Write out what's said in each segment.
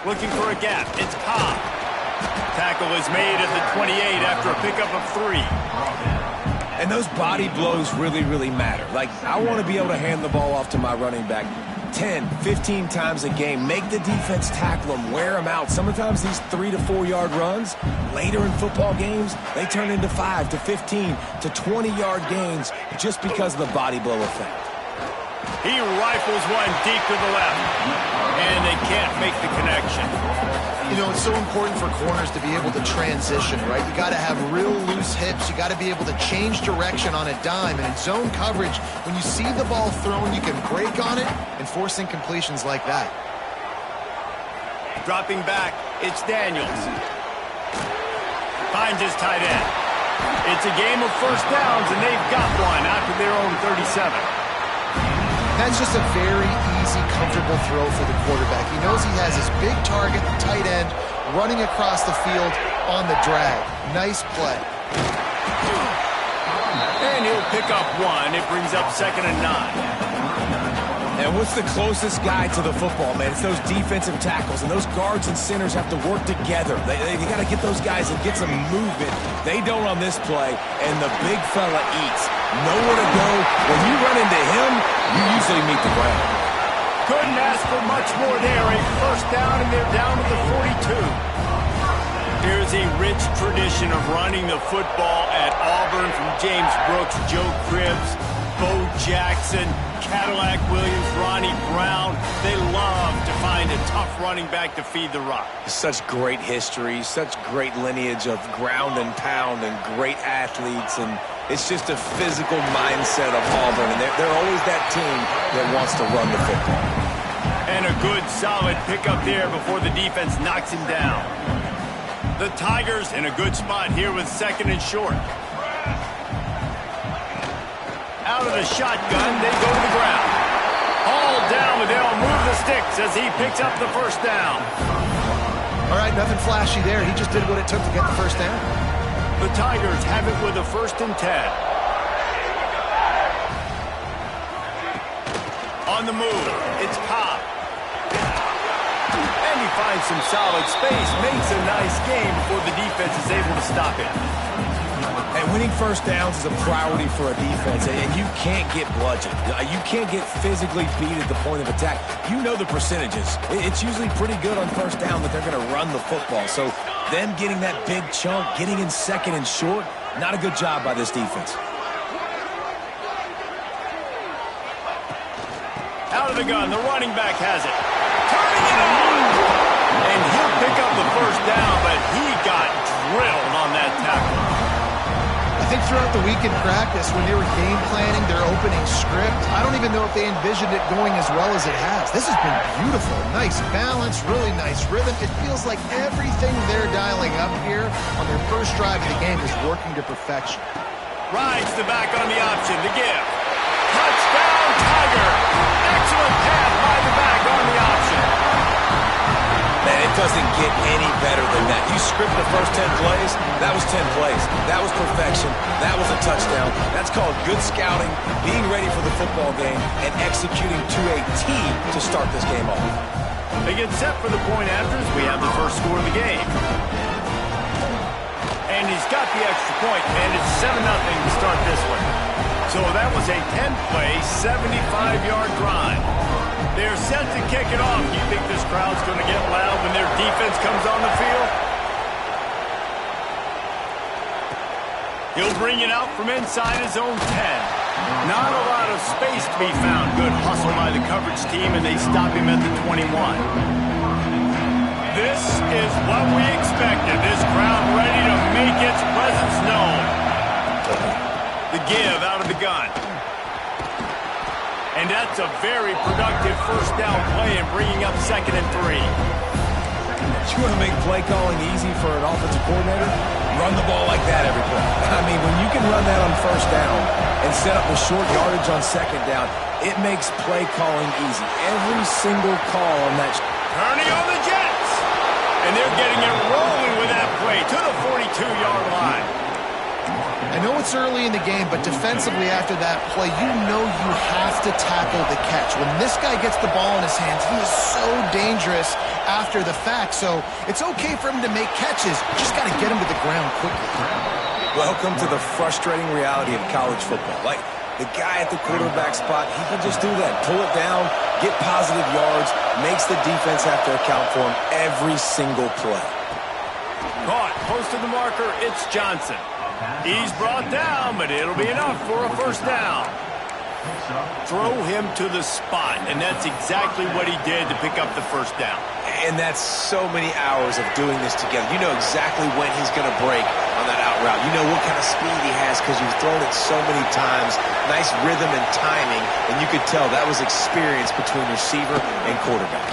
Looking for a gap. It's Cobb. Tackle is made at the 28 after a pickup of 3. And those body blows really, really matter. Like, I want to be able to hand the ball off to my running back 10, 15 times a game. Make the defense tackle them, wear them out. Sometimes these 3 to 4 yard runs, later in football games, they turn into 5 to 15 to 20 yard gains just because of the body blow effect. He rifles one deep to the left, and they can't make the connection. You know, it's so important for corners to be able to transition, right? You got to have real loose hips. You got to be able to change direction on a dime. And in zone coverage, when you see the ball thrown, you can break on it and force incompletions like that. Dropping back, it's Daniels. Finds his tight end. It's a game of first downs, and they've got one out to their own 37. That's just a very easy, comfortable throw for the quarterback. He knows he has his big target, the tight end, running across the field on the drag. Nice play. And he'll pick up 1. It brings up 2nd and 9. And what's the closest guy to the football, man? It's those defensive tackles, and those guards and centers have to work together. They got to get those guys and get some movement. They don't on this play, and the big fella eats. Nowhere to go. When you run into him, you usually meet the ground. Couldn't ask for much more there. A first down, and they're down to the 42. Here's a rich tradition of running the football at Auburn from James Brooks, Joe Cribbs, Bo Jackson, Cadillac Williams, Ronnie Brown. They love to find a tough running back to feed the rock. Such great history, such great lineage of ground and pound and great athletes, and it's just a physical mindset of Auburn, and they're always that team that wants to run the football. And a good, solid pickup there before the defense knocks him down. The Tigers in a good spot here with 2nd and short. Out of the shotgun, they go to the ground. All down, but they'll move the sticks as he picks up the first down. All right, nothing flashy there. He just did what it took to get the first down. The Tigers have it with a 1st and 10. On the move, it's Cobb. And he finds some solid space, makes a nice game before the defense is able to stop it. And winning first downs is a priority for a defense, and you can't get bludgeoned. You can't get physically beat at the point of attack. You know the percentages. It's usually pretty good on first down that they're going to run the football. So them getting that big chunk, getting in 2nd and short, not a good job by this defense. Out of the gun, the running back has it. Turning it on! And he'll pick up the first down, but he got drilled on that tackle. I think throughout the week in practice, when they were game planning their opening script, I don't even know if they envisioned it going as well as it has. This has been beautiful. Nice balance, really nice rhythm. It feels like everything they're dialing up here on their first drive of the game is working to perfection. Rides the back on the option to give. Touchdown, Tiger! Excellent pass by the back on the option. Man, it doesn't get any better than that. You script the first 10 plays, that was 10 plays. That was perfection. That was a touchdown. That's called good scouting, being ready for the football game, and executing to a T to start this game off. They get set for the point afters. We have the first score of the game. And he's got the extra point, and it's 7-0 to start this one. So that was a 10-play, 75-yard drive. They're set to kick it off. Do you think this crowd's going to get loud when their defense comes on the field? He'll bring it out from inside his own 10. Not a lot of space to be found. Good hustle by the coverage team, and they stop him at the 21. This is what we expected. This crowd ready to make its presence known. The give out of the gun. And that's a very productive first down play and bringing up 2nd and 3. You want to make play calling easy for an offensive coordinator? Run the ball like that every play. I mean, when you can run that on first down and set up a short yardage on 2nd down, it makes play calling easy. Every single call on that. Turning on the Jets. And they're getting it rolling with that play to the 42-yard line. I know it's early in the game, but defensively after that play, you know you have to tackle the catch. When this guy gets the ball in his hands, he is so dangerous after the fact. So it's okay for him to make catches. Just got to get him to the ground quickly. Welcome to the frustrating reality of college football. Like, the guy at the quarterback spot, he can just do that. Pull it down, get positive yards, makes the defense have to account for him every single play. Caught, close to the marker, it's Johnson. He's brought down, but it'll be enough for a first down. Throw him to the spot, and that's exactly what he did to pick up the first down. And that's so many hours of doing this together. You know exactly when he's going to break on that out route. You know what kind of speed he has because you've thrown it so many times. Nice rhythm and timing, and you could tell that was experience between receiver and quarterback.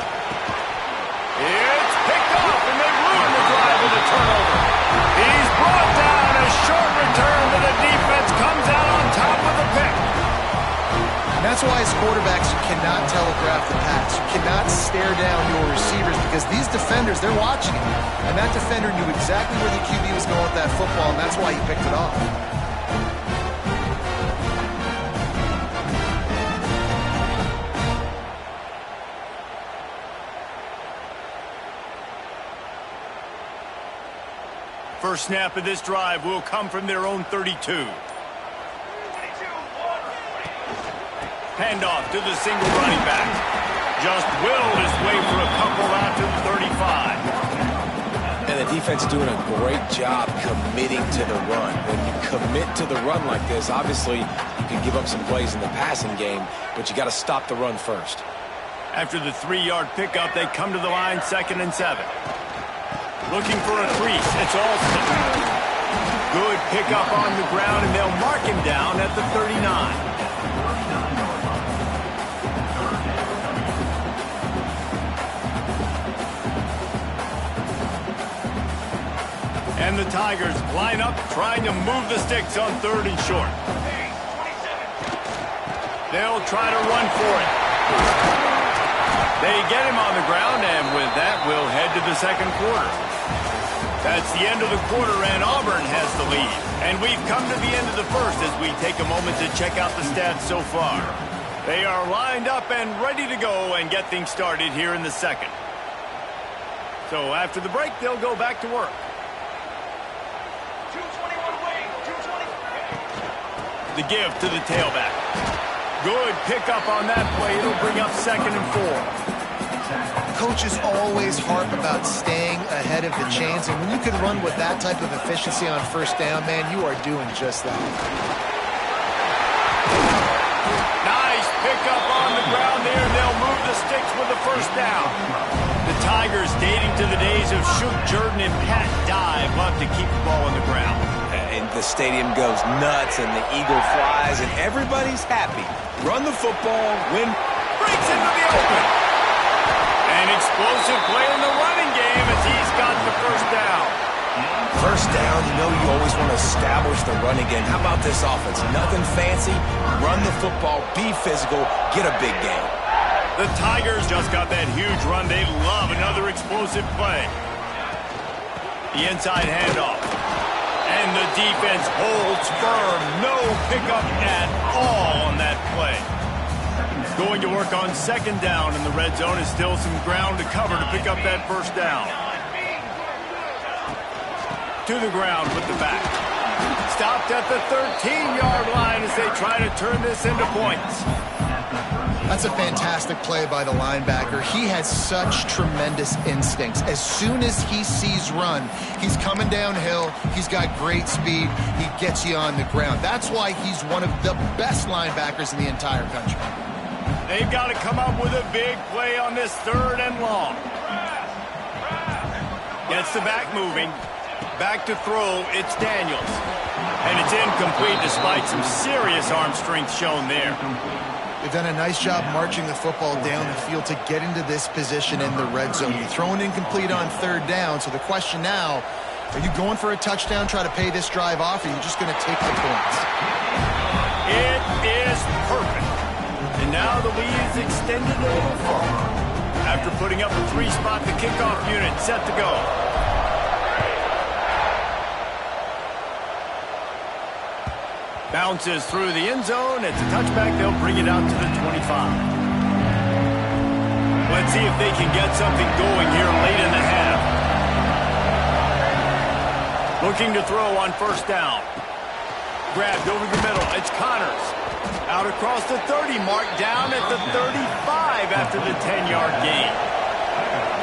It's picked off, and they ruin the drive with a turnover. He's brought down, a short return, but the defense comes out on top of the pick. And that's why as quarterbacks, you cannot telegraph the pass. You cannot stare down your receivers because these defenders, they're watching it. And that defender knew exactly where the QB was going with that football, and that's why he picked it off. First snap of this drive will come from their own 32. Handoff to the single running back. Just willed his way for a couple out to the 35. And the defense is doing a great job committing to the run. When you commit to the run like this, obviously you can give up some plays in the passing game, but you got to stop the run first. After the 3-yard pickup, they come to the line 2nd and 7. Looking for a crease. It's Alston. Good pickup on the ground, and they'll mark him down at the 39. And the Tigers line up, trying to move the sticks on 3rd and short. They'll try to run for it. They get him on the ground, and with that, we'll head to the 2nd quarter. That's the end of the quarter, and Auburn has the lead. And we've come to the end of the first as we take a moment to check out the stats so far. They are lined up and ready to go and get things started here in the 2nd. So after the break, they'll go back to work. The give to the tailback. Good pickup on that play. It'll bring up 2nd and 4. Coaches always harp about staying ahead of the chains, and when you can run with that type of efficiency on first down, man, you are doing just that. Nice pickup on the ground there. They'll move the sticks with the first down. The Tigers, dating to the days of Shook Jordan and Pat Dye, love to keep the ball on the ground. And the stadium goes nuts, and the eagle flies, and everybody's happy. Run the football, win. Breaks into the open. An explosive play in the running game as he's got the first down. First down, you know you always want to establish the running game. How about this offense? Nothing fancy. Run the football, be physical, get a big game. The Tigers just got that huge run. They love another explosive play. The inside handoff. And the defense holds firm. No pickup at all on that play. Going to work on 2nd down in the red zone. Is still some ground to cover to pick up that first down. To the ground with the back. Stopped at the 13-yard line as they try to turn this into points. That's a fantastic play by the linebacker. He has such tremendous instincts. As soon as he sees run, he's coming downhill. He's got great speed. He gets you on the ground. That's why he's one of the best linebackers in the entire country. They've got to come up with a big play on this 3rd and long. Gets the back moving. Back to throw, it's Daniels. And it's incomplete despite some serious arm strength shown there. They've done a nice job marching the football down the field to get into this position in the red zone. You're throwing incomplete on 3rd down, so the question now, are you going for a touchdown, try to pay this drive off, or are you just going to take the points? It is perfect. And now the lead is extended a little further. After putting up a 3-spot, the kickoff unit set to go. Bounces through the end zone. It's a touchback. They'll bring it out to the 25. Let's see if they can get something going here late in the half. Looking to throw on first down. Grabbed over the middle. It's Connors. Out across the 30 mark, down at the 35 after the 10-yard gain.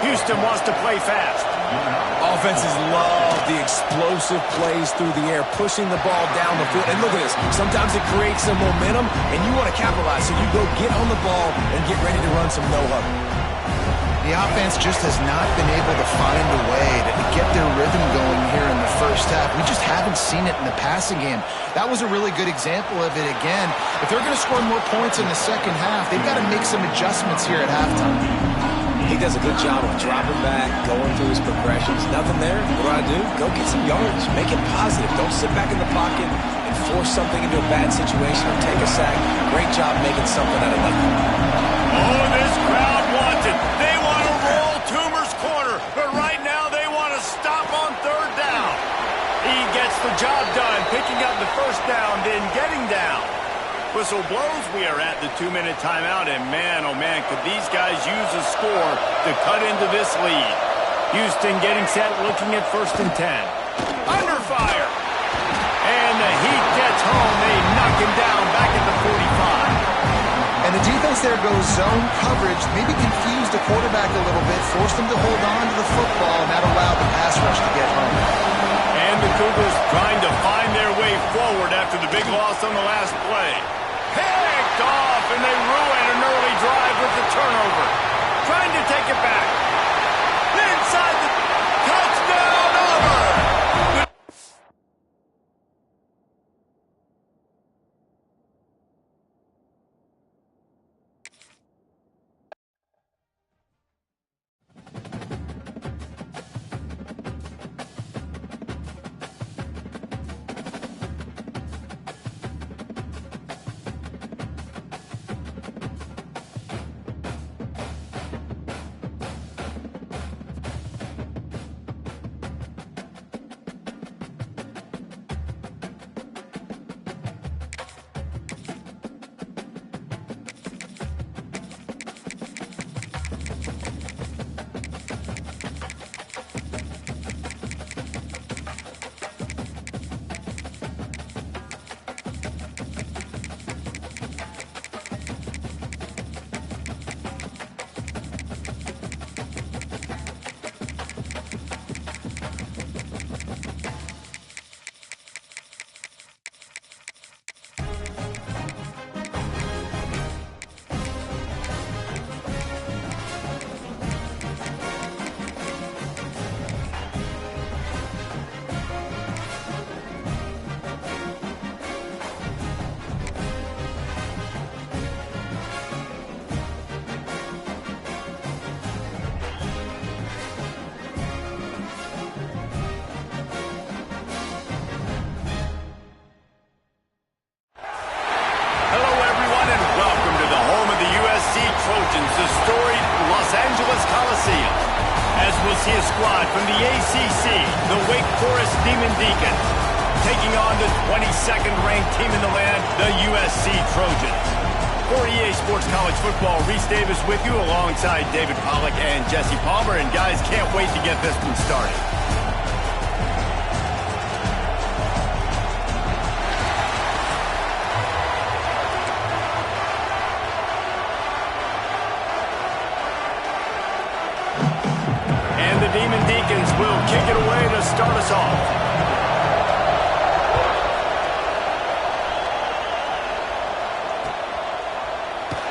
Houston wants to play fast. Offenses love the explosive plays through the air, pushing the ball down the field. And look at this. Sometimes it creates some momentum, and you want to capitalize. So you go get on the ball and get ready to run some no-huddle. The offense just has not been able to find a way to get their rhythm going here in the first half. We just haven't seen it in the passing game. That was a really good example of it again. If they're going to score more points in the second half, they've got to make some adjustments here at halftime. He does a good job of dropping back, going through his progressions. Nothing there. What do? Go get some yards. Make it positive. Don't sit back in the pocket and force something into a bad situation or take a sack. Great job making something out of nothing. Oh, this crowd wants it. They want to roll Toomer's corner, but right now they want to stop on third down. He gets the job done, picking up the first down, then getting down. Whistle blows. We are at the 2-minute timeout, and man, oh man, could these guys use a score to cut into this lead. Houston getting set, looking at 1st and 10. Under fire. And the Heat gets home. They knock him down back at the 45. And the defense there goes zone coverage, maybe confused the quarterback a little bit, forced him to hold on to the football, and that allowed the pass rush to get home. And the Cougars trying to find their way forward after the big loss on the last play. Picked off, and they ruin an early drive with the turnover. Trying to take it back. Inside the touchdown over. The storied Los Angeles Coliseum, as will see a squad from the ACC, the Wake Forest Demon Deacons, taking on the 22nd ranked team in the land, the USC Trojans. For EA Sports College Football, Reese Davis with you alongside David Pollack and Jesse Palmer, and guys, can't wait to get this one started. Demon Deacons will kick it away to start us off.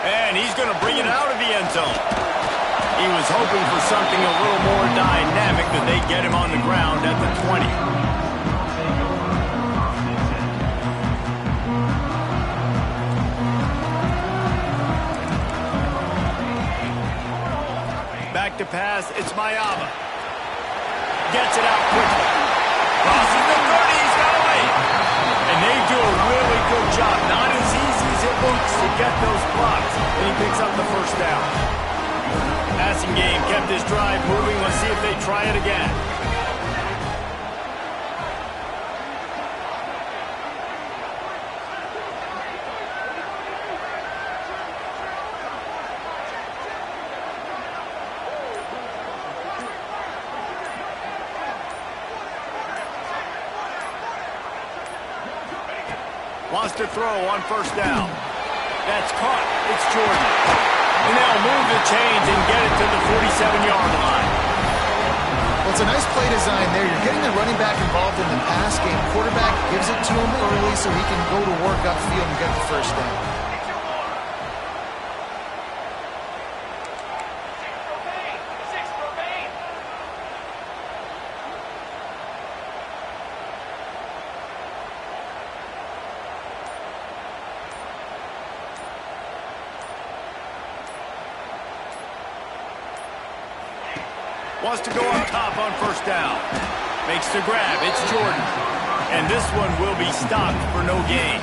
And he's going to bring it out of the end zone. He was hoping for something a little more dynamic, but they get him on the ground at the 20. Back to pass, it's Mayama. Gets it out quickly. Crosses the 30, he's got away. And they do a really good job. Not as easy as it looks to get those blocks. And he picks up the first down. Passing game kept this drive moving. Let's see if they try it again. wants to throw on first down. That's caught. It's Jordan. And they'll move the chains and get it to the 47-yard line. Well, it's a nice play design there. You're getting the running back involved in the pass game. Quarterback gives it to him early so he can go to work upfield and get the first down. Wants to go up top on first down. Makes the grab. It's Jordan. And this one will be stopped for no gain.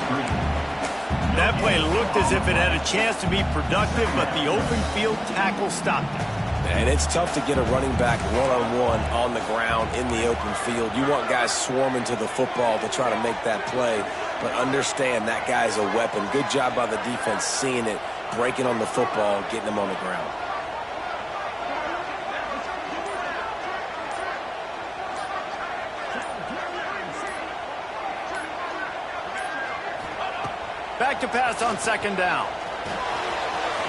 That play looked as if it had a chance to be productive, but the open field tackle stopped it. And it's tough to get a running back one-on-one on the ground in the open field. You want guys swarming to the football to try to make that play, but understand that guy's a weapon. Good job by the defense seeing it, breaking on the football, getting him on the ground. Back to pass on second down.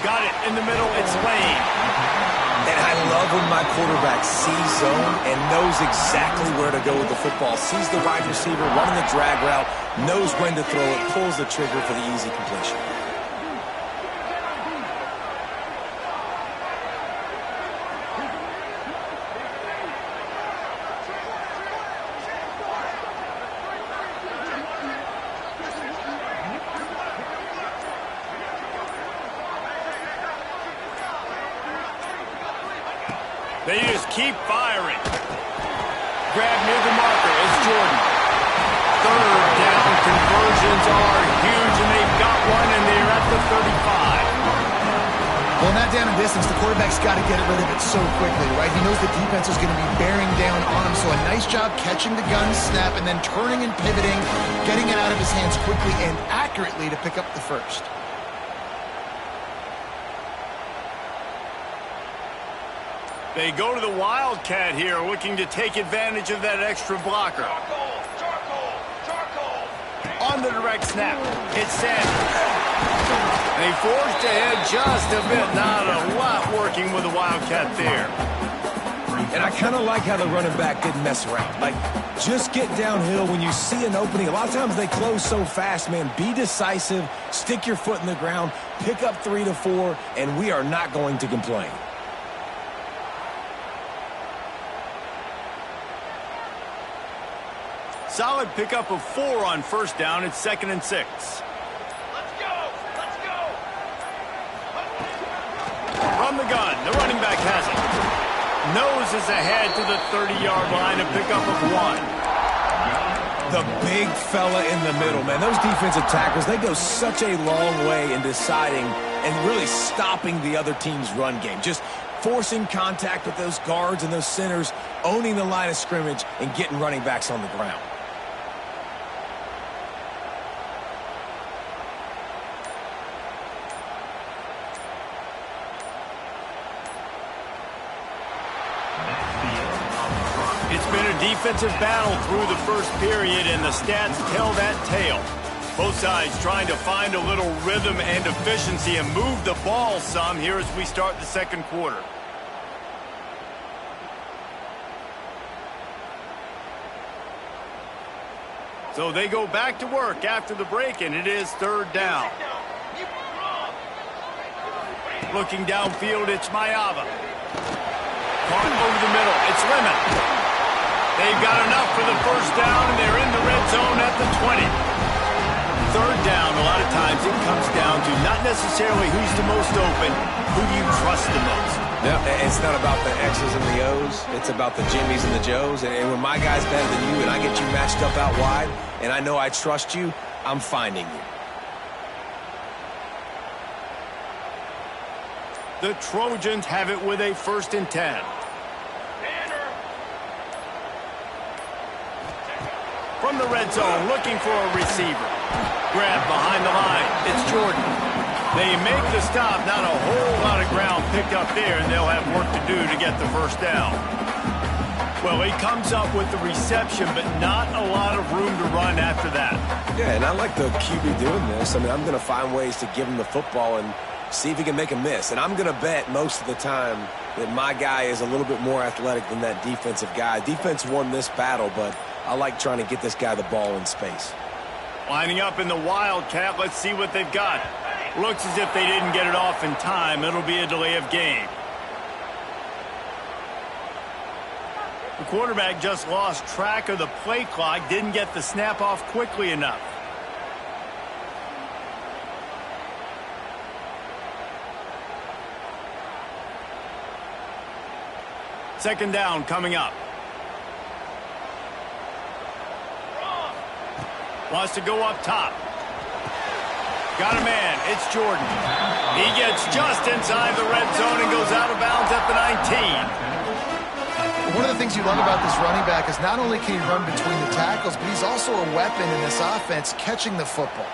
Got it in the middle. It's Lane. And I love when my quarterback sees zone and knows exactly where to go with the football. Sees the wide receiver running the drag route, knows when to throw it, pulls the trigger for the easy completion. They just keep firing. Grab near the marker. It's Jordan. Third down conversions are huge, and they've got one, and they're at the 35. Well, in that down and distance, the quarterback's got to get rid of it so quickly, right? He knows the defense is going to be bearing down on him, so a nice job catching the gun snap and then turning and pivoting, getting it out of his hands quickly and accurately to pick up the first. They go to the Wildcat here, looking to take advantage of that extra blocker. On the direct snap, it's Sanders. They forced ahead just a bit. Not a lot working with the Wildcat there. And I kind of like how the running back didn't mess around. Like, just get downhill when you see an opening. A lot of times they close so fast, man. Be decisive, stick your foot in the ground, pick up 3 to 4, and we are not going to complain. Solid pickup of 4 on first down. It's 2nd and 6. Let's go! Let's go! From the gun, the running back has it. Noses ahead to the 30-yard line, a pickup of 1. The big fella in the middle, man. Those defensive tackles, they go such a long way in deciding and really stopping the other team's run game. Just forcing contact with those guards and those centers, owning the line of scrimmage, and getting running backs on the ground. It's been a defensive battle through the first period, and the stats tell that tale. Both sides trying to find a little rhythm and efficiency and move the ball some here as we start the second quarter. So they go back to work after the break, and it is 3rd down. Looking downfield, it's Mayava. Caught over the middle, it's Lemon. They've got enough for the first down, and they're in the red zone at the 20. 3rd down, a lot of times it comes down to not necessarily who's the most open, who do you trust the most. No, it's not about the X's and the O's. It's about the Jimmys and the Joes. And when my guy's better than you and I get you matched up out wide, and I know I trust you, I'm finding you. The Trojans have it with a 1st and 10. From the red zone, looking for a receiver. Grab behind the line. It's Jordan. They make the stop. Not a whole lot of ground picked up there, and they'll have work to do to get the first down. Well, he comes up with the reception, but not a lot of room to run after that. Yeah, and I like the QB doing this. I mean, I'm going to find ways to give him the football and see if he can make a miss. And I'm going to bet most of the time that my guy is a little bit more athletic than that defensive guy. Defense won this battle, but I like trying to get this guy the ball in space. Lining up in the Wildcat, let's see what they've got. Looks as if they didn't get it off in time. It'll be a delay of game. The quarterback just lost track of the play clock, didn't get the snap off quickly enough. Second down coming up. Wants to go up top. Got a man. It's Jordan. He gets just inside the red zone and goes out of bounds at the 19. One of the things you love about this running back is not only can he run between the tackles, but he's also a weapon in this offense catching the football.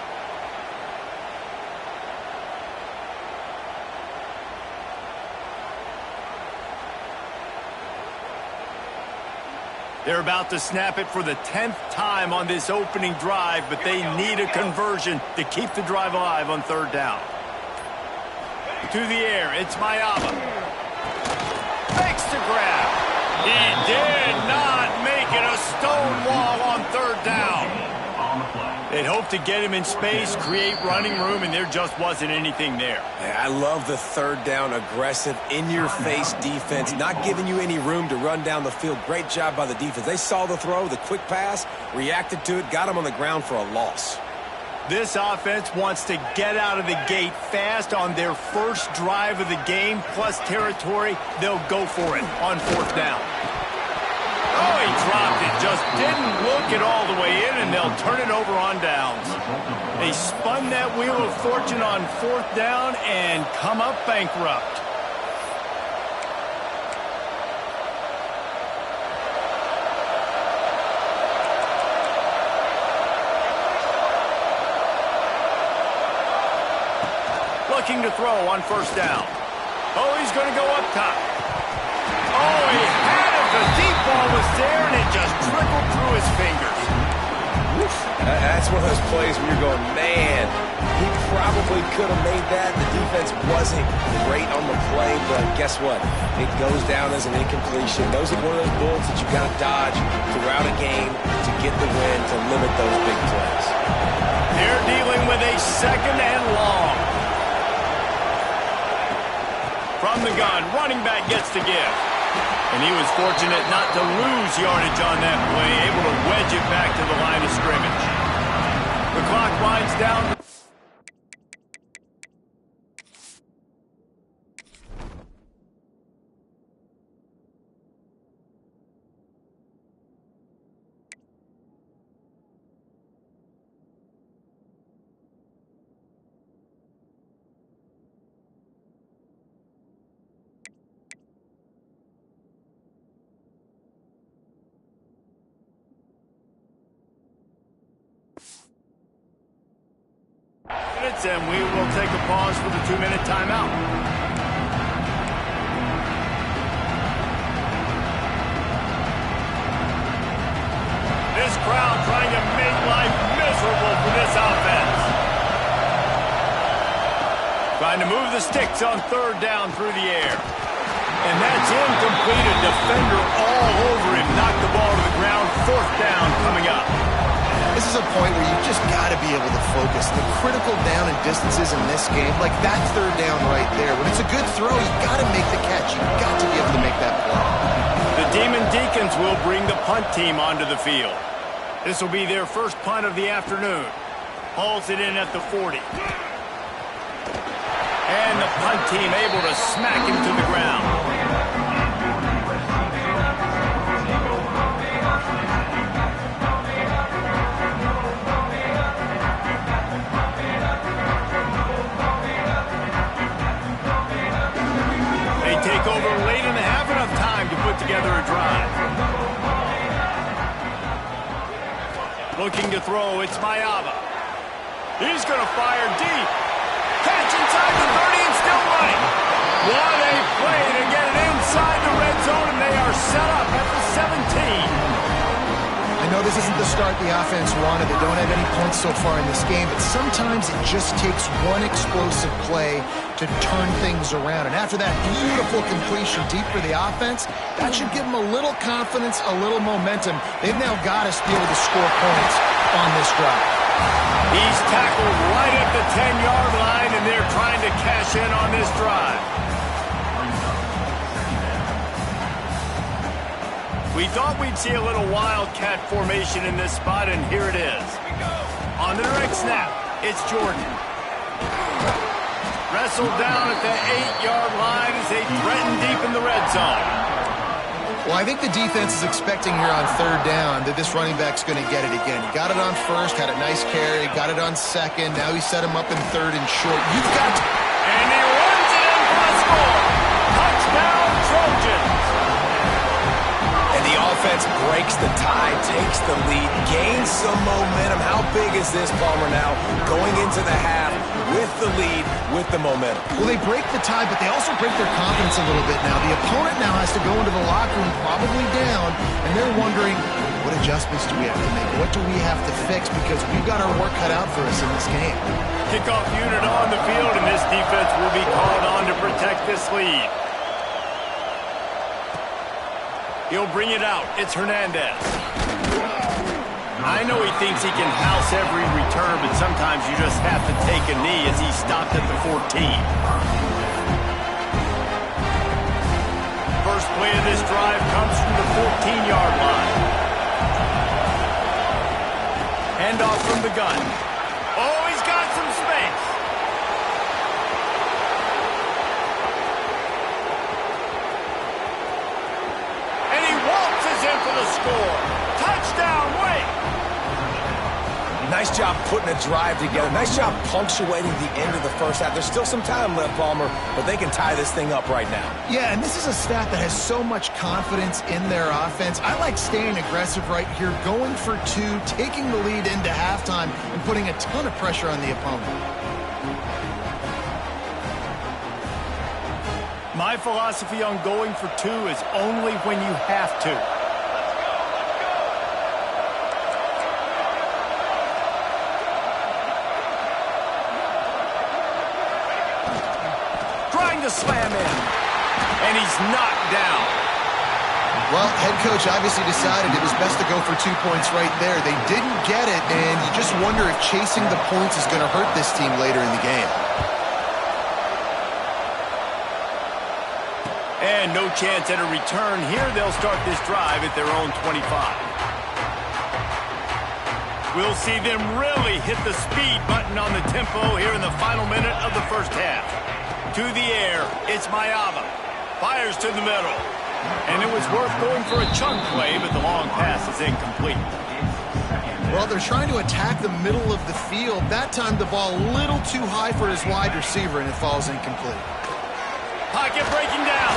They're about to snap it for the 10th time on this opening drive, but they need a conversion to keep the drive alive on third down. To the air, it's Mayaba. Fakes to grab. He did not make it a stone wall on third down. They'd hoped to get him in space, create running room, and there just wasn't anything there. I love the third down, aggressive, in-your-face defense, not giving you any room to run down the field. Great job by the defense. They saw the throw, the quick pass, reacted to it, got him on the ground for a loss. This offense wants to get out of the gate fast on their first drive of the game, plus territory. They'll go for it on fourth down. Oh, he dropped it. Just didn't look it all the way in, and they'll turn it over on downs. They spun that wheel of fortune on fourth down and come up bankrupt. Looking to throw on first down. Oh, he's going to go up top. Oh, he had it. The deep ball was there, and it just trickled through his fingers. That's one of those plays where you're going, man, he probably could have made that. The defense wasn't great on the play, but guess what? It goes down as an incompletion. Those are one of those bullets that you got to dodge throughout a game to get the win, to limit those big plays. They're dealing with a second and long. From the gun, running back gets to give. And he was fortunate not to lose yardage on that play, able to wedge it back to the line of scrimmage. The clock winds down. And we will take a pause for the 2-minute timeout. This crowd trying to make life miserable for this offense. Trying to move the sticks on third down through the air. And that's incomplete. A defender all over him. Knocked the ball to the ground. Fourth down coming up. This is a point where you just got to be able to focus. The critical down and distances in this game, like that third down right there. When it's a good throw, you got to make the catch. You got to be able to make that play. The Demon Deacons will bring the punt team onto the field. This will be their first punt of the afternoon. Hauls it in at the 40. And the punt team able to smack him to the ground. Take over late in the half, enough time to put together a drive. Looking to throw, it's Mayaba. He's going to fire deep. Catch inside the 30 and still running. What a play to get it inside the red zone, and they are set up at the 17. I know this isn't the start the offense wanted. They don't have any points so far in this game, but sometimes it just takes one explosive play to turn things around. And after that beautiful completion deep for the offense, that should give them a little confidence, a little momentum. They've now got to be able to score points on this drive. He's tackled right at the 10-yard line, and they're trying to cash in on this drive. We thought we'd see a little wildcat formation in this spot, and here it is. On the direct snap, it's Jordan. Wrestled down at the 8-yard line as they threaten deep in the red zone. Well, I think the defense is expecting here on third down that this running back's going to get it again. He got it on first, had a nice carry, got it on second. Now he set him up in third and short. You've got to... And he runs it in for the score. Touchdown, Trojans. And the offense breaks the tie, takes the lead, gains some momentum. How big is this, Palmer, now? Going into the half with the lead, with the momentum. Well, they break the tie, but they also break their confidence a little bit now. The opponent now has to go into the locker room probably down, and they're wondering, what adjustments do we have to make? What do we have to fix? Because we've got our work cut out for us in this game. Kickoff unit on the field, and this defense will be called on to protect this lead. He'll bring it out. It's Hernandez. I know he thinks he can house every return, but sometimes you just have to take a knee as he stopped at the 14. First play of this drive comes from the 14-yard line. Handoff from the gun. Oh, he's got some space. And he waltzes in for the score. Touchdown, Wake. Nice job putting a drive together. Nice job punctuating the end of the first half. There's still some time left, Palmer, but they can tie this thing up right now. Yeah, and this is a staff that has so much confidence in their offense. I like staying aggressive right here, going for two, taking the lead into halftime, and putting a ton of pressure on the opponent. My philosophy on going for two is only when you have to. To slam in, and he's knocked down. Well, head coach obviously decided it was best to go for 2 points right there. They didn't get it, and you just wonder if chasing the points is going to hurt this team later in the game. And no chance at a return here. They'll start this drive at their own 25. We'll see them really hit the speed button on the tempo here in the final minute of the first half. To the air, it's Mayava. Fires to the middle. And it was worth going for a chunk play, but the long pass is incomplete. Well, they're trying to attack the middle of the field. That time the ball a little too high for his wide receiver, and it falls incomplete. Pocket breaking down.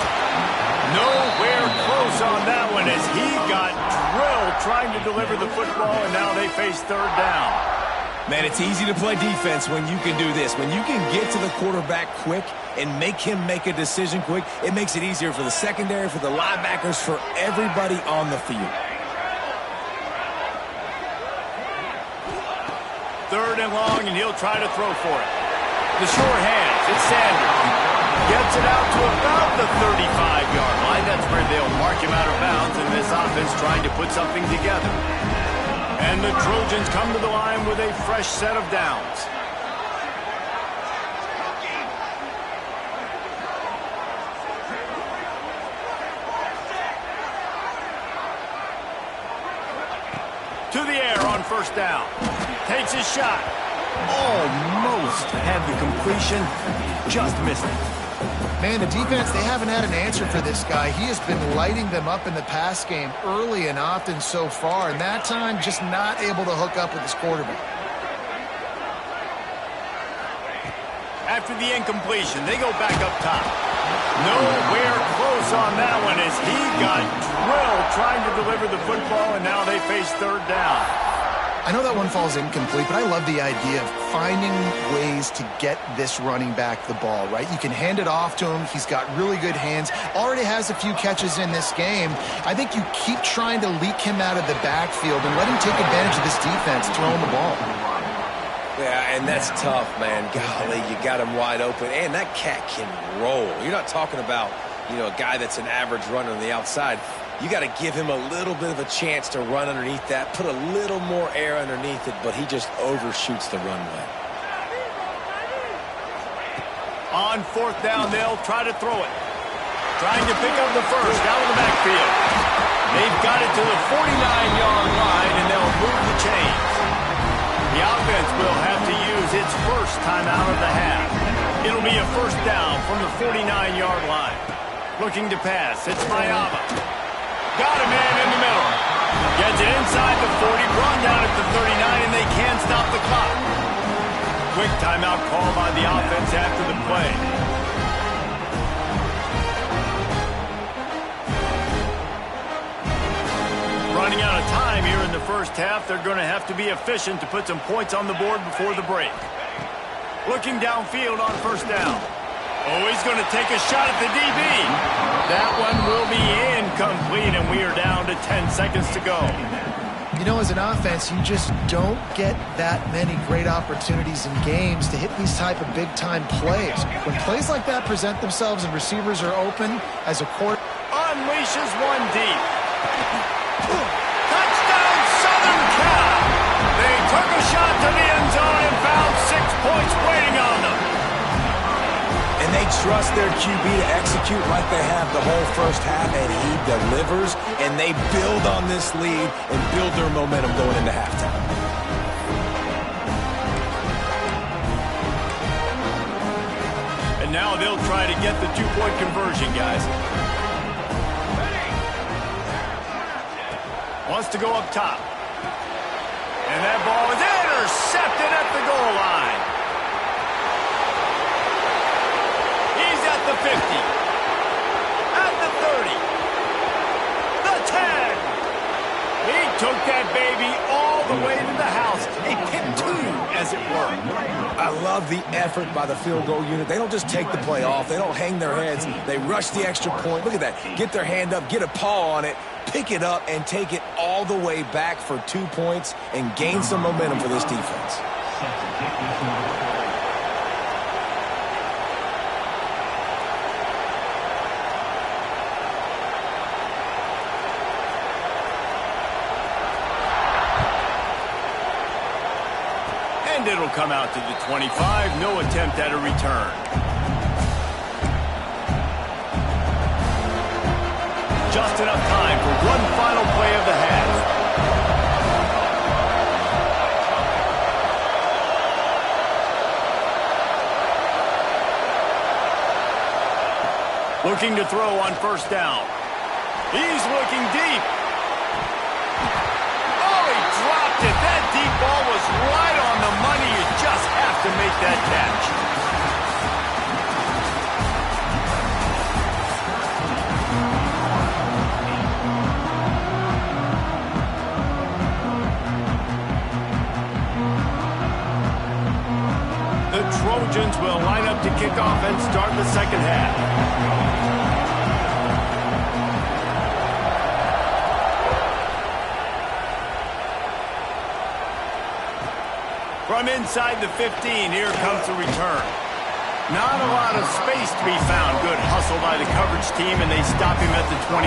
Nowhere close on that one as he got drilled trying to deliver the football, and now they face third down. Man, it's easy to play defense when you can do this. When you can get to the quarterback quick and make him make a decision quick, it makes it easier for the secondary, for the linebackers, for everybody on the field. Third and long, and he'll try to throw for it. The short hands, it's Sanders. Gets it out to about the 35-yard line. That's where they'll mark him out of bounds, and this offense trying to put something together. And the Trojans come to the line with a fresh set of downs. To the air on first down. Takes his shot. Almost had the completion. Just missed it. Man, the defense, they haven't had an answer for this guy. He has been lighting them up in the pass game early and often so far, and that time just not able to hook up with his quarterback. After the incompletion, they go back up top. Nowhere close on that one as he got drilled trying to deliver the football, and now they face third down. I know that one falls incomplete, but I love the idea of finding ways to get this running back the ball, right? You can hand it off to him. He's got really good hands. Already has a few catches in this game. I think you keep trying to leak him out of the backfield and let him take advantage of this defense throwing the ball. Yeah, and that's tough, man. Golly, you got him wide open. And that cat can roll. You're not talking about, a guy that's an average runner on the outside. You got to give him a little bit of a chance to run underneath that, put a little more air underneath it, but he just overshoots the runway. On fourth down, they'll try to throw it. Trying to pick up the first out of the backfield. They've got it to the 49-yard line, and they'll move the chains. The offense will have to use its first timeout of the half. It'll be a first down from the 49-yard line. Looking to pass, it's Mayava. Got a man in the middle. Gets it inside the 40, brought down at the 39, and they can't stop the clock. Quick timeout call by the offense after the play. Running out of time here in the first half. They're going to have to be efficient to put some points on the board before the break. Looking downfield on first down. Oh, he's going to take a shot at the DB. That one will be incomplete, and we are down to 10 seconds to go. As an offense, you just don't get that many great opportunities in games to hit these type of big-time plays. When plays like that present themselves and receivers are open, as a quarter... Unleashes one deep. Touchdown, Southern Cal! They took a shot to the end zone and found 6 points waiting on them. And they trust their QB to execute like they have the whole first half, and he delivers, and they build on this lead and build their momentum going into halftime. And now they'll try to get the 2-point conversion, guys. Wants to go up top. And that ball is intercepted at the goal line. At the 50, at the 30, the 10. He took that baby all the way to the house. A pick 2, as it were. I love the effort by the field goal unit. They don't just take the play off. They don't hang their heads. They rush the extra point. Look at that. Get their hand up, get a paw on it, pick it up, and take it all the way back for 2 points and gain some momentum for this defense. And it'll come out to the 25. No attempt at a return. Just enough time for one final play of the half. Looking to throw on first down. He's looking deep. Oh, he dropped it. That deep ball was right on the money. You just have to make that catch. The Trojans will line up to kick off and start the second half. From inside the 15, here comes the return. Not a lot of space to be found. Good hustle by the coverage team, and they stop him at the 21.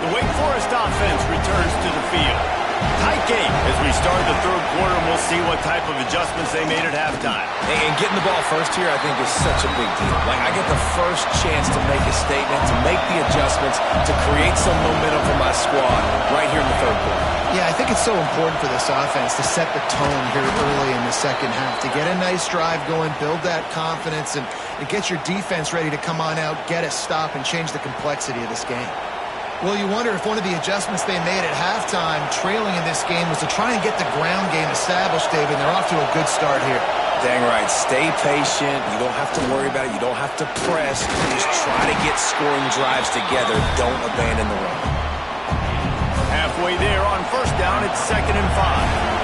The Wake Forest offense returns to the field. Tight game as we start the third quarter, and we'll see what type of adjustments they made at halftime. And getting the ball first here, I think, is such a big deal. Like, I get the first chance to make a statement, to make the adjustments, to create some momentum for my squad right here in the third quarter. Yeah, I think it's so important for this offense to set the tone here early in the second half, to get a nice drive going, build that confidence, and get your defense ready to come on out, get a stop, and change the complexity of this game. Well, you wonder if one of the adjustments they made at halftime, trailing in this game, was to try and get the ground game established, David, and they're off to a good start here. Dang right. Stay patient. You don't have to worry about it. You don't have to press. Just try to get scoring drives together. Don't abandon the run. halfway there on first down. It's 2nd and 5.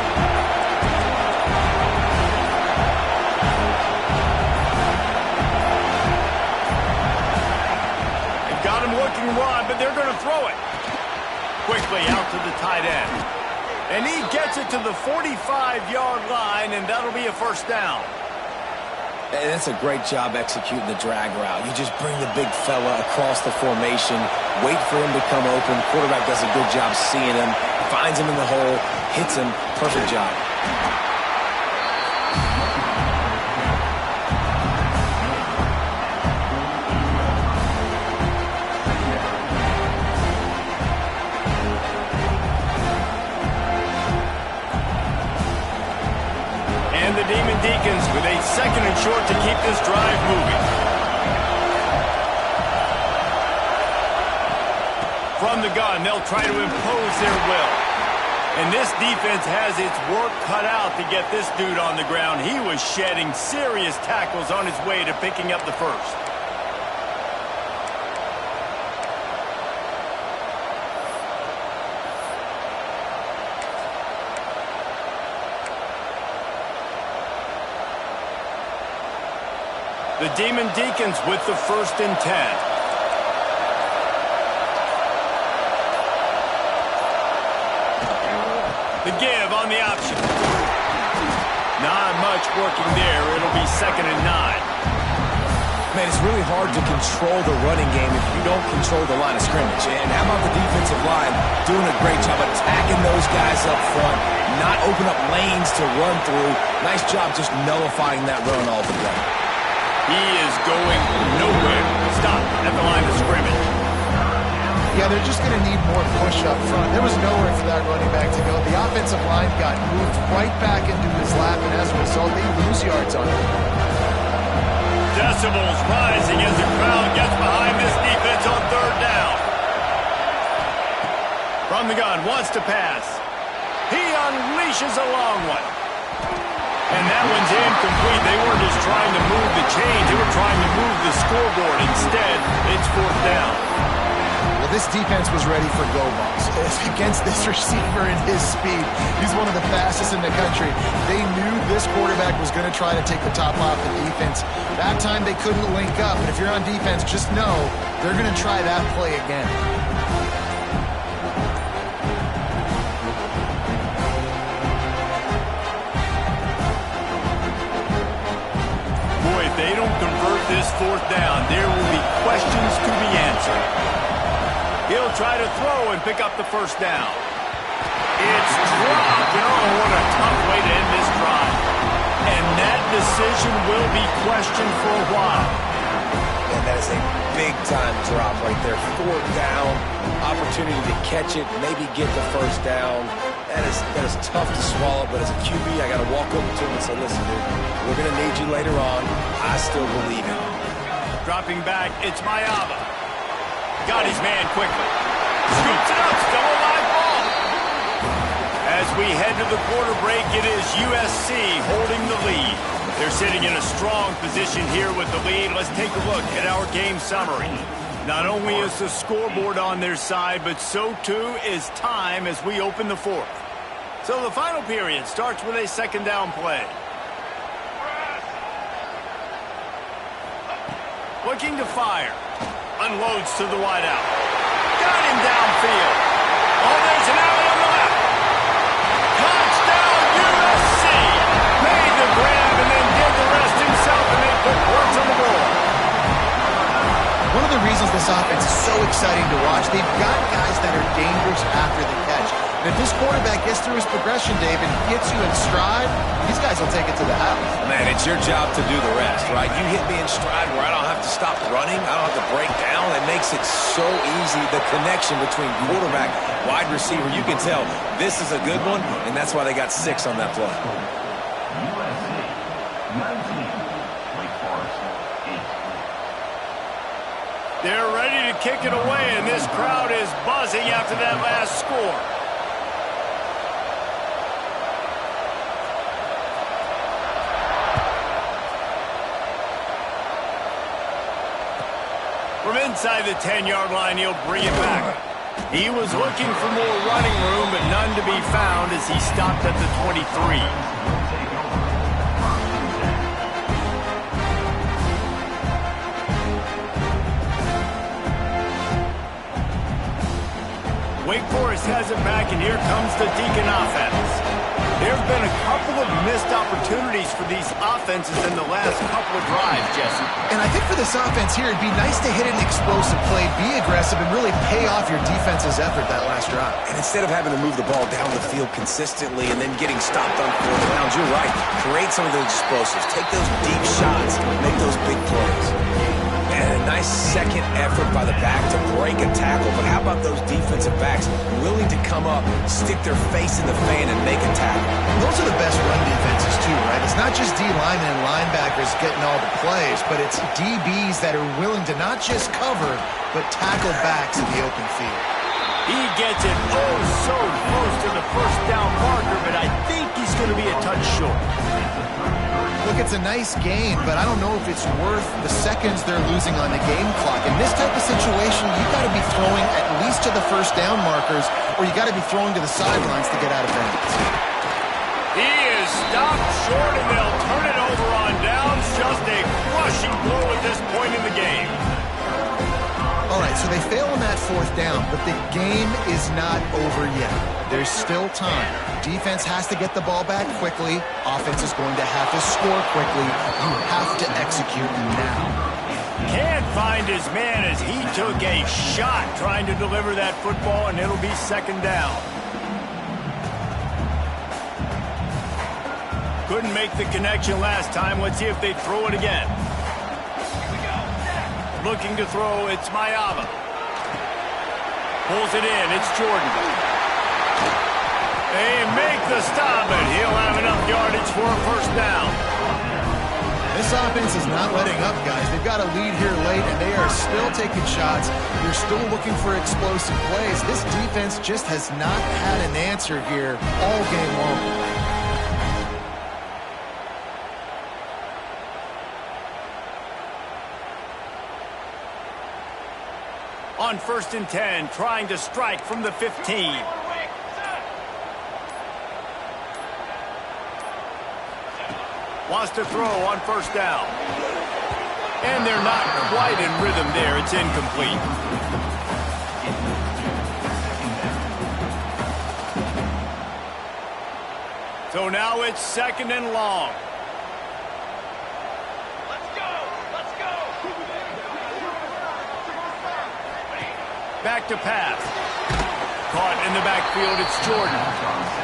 Looking wide, but they're going to throw it. Quickly out to the tight end. And he gets it to the 45-yard line, and that'll be a first down. And that's a great job executing the drag route. You just bring the big fella across the formation, wait for him to come open. Quarterback does a good job seeing him, finds him in the hole, hits him. Perfect job. Deacons with a 2nd and short to keep this drive moving. From the gun, they'll try to impose their will. And this defense has its work cut out to get this dude on the ground. He was shedding serious tackles on his way to picking up the first. The Demon Deacons with the 1st and 10. The give on the option. Not much working there. It'll be 2nd and 9. Man, it's really hard to control the running game if you don't control the line of scrimmage. And how about the defensive line doing a great job attacking those guys up front, not open up lanes to run through. Nice job just nullifying that run altogether. He is going nowhere. Stop at the line of scrimmage. Yeah, they're just going to need more push up front. There was nowhere for that running back to go. The offensive line got moved right back into his lap, and as a result, they lose yards on it. Decibels rising as the crowd gets behind this defense on 3rd down. From the gun, wants to pass. He unleashes a long one. And that one's incomplete. They weren't just trying to move the chains. They were trying to move the scoreboard. Instead, it's 4th down. Well, this defense was ready for go balls. Against this receiver and his speed, he's one of the fastest in the country. They knew this quarterback was going to try to take the top off the defense. That time they couldn't link up. And if you're on defense, just know they're going to try that play again. If they don't convert this 4th down, there will be questions to be answered. He'll try to throw and pick up the first down. It's dropped. Oh, what a tough way to end this drive. And that decision will be questioned for a while. And that is a big-time drop right there. 4th down, opportunity to catch it, maybe get the first down. That is tough to swallow, but as a QB, I got to walk over to him and say, listen, dude, we're going to need you later on. I still believe in you. Dropping back, it's Mayaba. Got his man quickly. Scoops it up, still a live ball. As we head to the quarter break, it is USC holding the lead. They're sitting in a strong position here with the lead. Let's take a look at our game summary. Not only is the scoreboard on their side, but so too is time as we open the 4th. So the final period starts with a 2nd down play. Looking to fire. Unloads to the wideout. Got him downfield. Oh, there's an alley on the left. Touchdown, USC. Made the grab and then did the rest himself, and they put points on the board. One of the reasons this offense is so exciting to watch, they've got guys that are dangerous after the catch. And if this quarterback gets through his progression, Dave, and gets you in stride, these guys will take it to the house. Man, it's your job to do the rest, right? You hit me in stride where I don't have to stop running. I don't have to break down. It makes it so easy, the connection between quarterback, wide receiver. You can tell this is a good one, and that's why they got 6 on that play. They're ready to kick it away, and this crowd is buzzing after that last score. From inside the 10-yard line, he'll bring it back. He was looking for more running room, but none to be found as he stopped at the 23. Wake Forest has it back, and here comes the Deacon offense. There have been a couple of missed opportunities for these offenses in the last couple of drives, Jesse. And I think for this offense here, it'd be nice to hit an explosive play, be aggressive, and really pay off your defense's effort that last drive. And instead of having to move the ball down the field consistently and then getting stopped on fourth downs, you're right. Create some of those explosives. Take those deep shots. Make those big plays. And a nice second effort by the back to break a tackle. But how about those defensive backs willing to come up, stick their face in the fan, and make a tackle? Those are the best run defenses, too, right? It's not just D linemen and linebackers getting all the plays, but it's DBs that are willing to not just cover, but tackle backs in the open field. He gets it oh so close to the first down marker, but I think he's going to be a touch short. Look, it's a nice game, but I don't know if it's worth the seconds they're losing on the game clock. In this type of situation, you've got to be throwing at least to the first down markers, or you've got to be throwing to the sidelines to get out of bounds. He is stopped short, and they'll turn it over on downs. Just a crushing blow at this point in the game. All right, so they fail on that fourth down, but the game is not over yet. There's still time. Defense has to get the ball back quickly. Offense is going to have to score quickly. You have to execute now. Can't find his man as he took a shot trying to deliver that football, and it'll be second down. Couldn't make the connection last time. Let's see if they throw it again. Looking to throw, it's Mayava. Pulls it in, it's Jordan. They make the stop, and he'll have enough yardage for a first down. This offense is not letting up, guys. They've got a lead here late, and they are still taking shots. They're still looking for explosive plays. This defense just has not had an answer here all game long. On 1st and 10, trying to strike from the 15. Wants to throw on first down. And they're not quite in rhythm there. It's incomplete. So now it's second and long. Back to pass. Caught in the backfield, it's Jordan.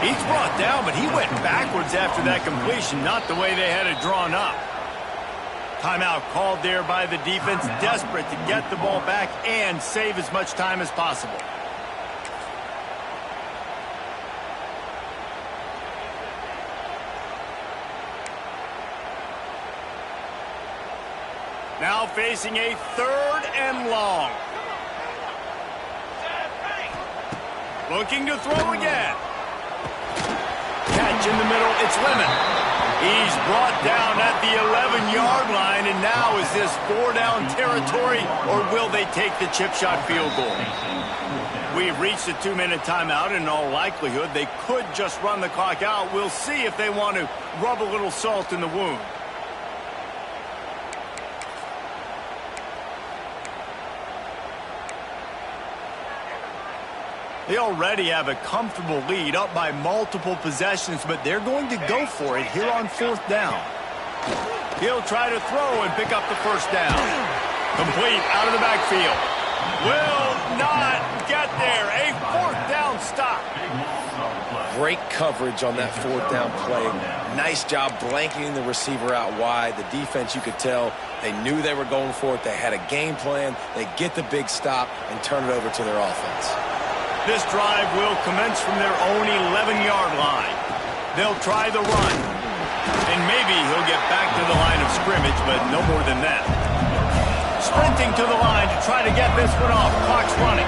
He's brought down, but he went backwards after that completion, not the way they had it drawn up. Timeout called there by the defense, desperate to get the ball back and save as much time as possible. Now facing a third and long. Looking to throw again. Catch in the middle, it's Lemon. He's brought down at the 11-yard line, and now is this 4-down territory, or will they take the chip shot field goal? We've reached a 2-minute timeout, and in all likelihood, they could just run the clock out. We'll see if they want to rub a little salt in the wound. They already have a comfortable lead, up by multiple possessions, but they're going to go for it here on 4th down. He'll try to throw and pick up the first down. Complete out of the backfield. Will not get there. A 4th down stop. Great coverage on that 4th down play. Nice job blanketing the receiver out wide. The defense, you could tell, they knew they were going for it. They had a game plan. They get the big stop and turn it over to their offense. This drive will commence from their own 11-yard line. They'll try the run. And maybe he'll get back to the line of scrimmage, but no more than that. Sprinting to the line to try to get this one off. Clock's running.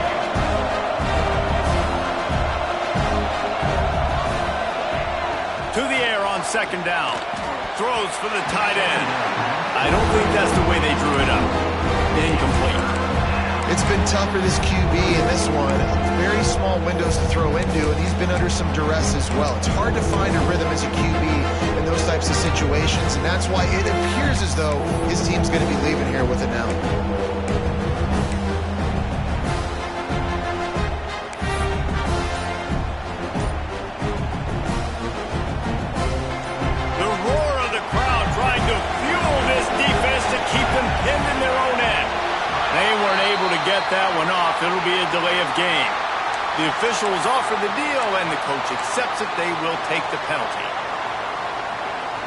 To the air on 2nd down. Throws for the tight end. I don't think that's the way they drew it up. Incomplete. It's been tough for this QB in this one. Very small windows to throw into, and he's been under some duress as well. It's hard to find a rhythm as a QB in those types of situations, and that's why it appears as though his team's going to be leaving here with it now. The roar of the crowd trying to fuel this defense to keep them pinned in their own end. They weren't able to get that one off. It'll be a delay of game. The officials offer the deal, and the coach accepts it. They will take the penalty.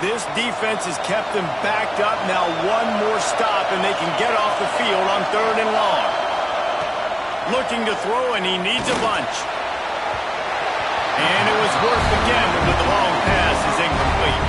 This defense has kept them backed up. Now one more stop, and they can get off the field on 3rd and long. Looking to throw, and he needs a bunch. And it was worth the gamble, but the long pass is incomplete.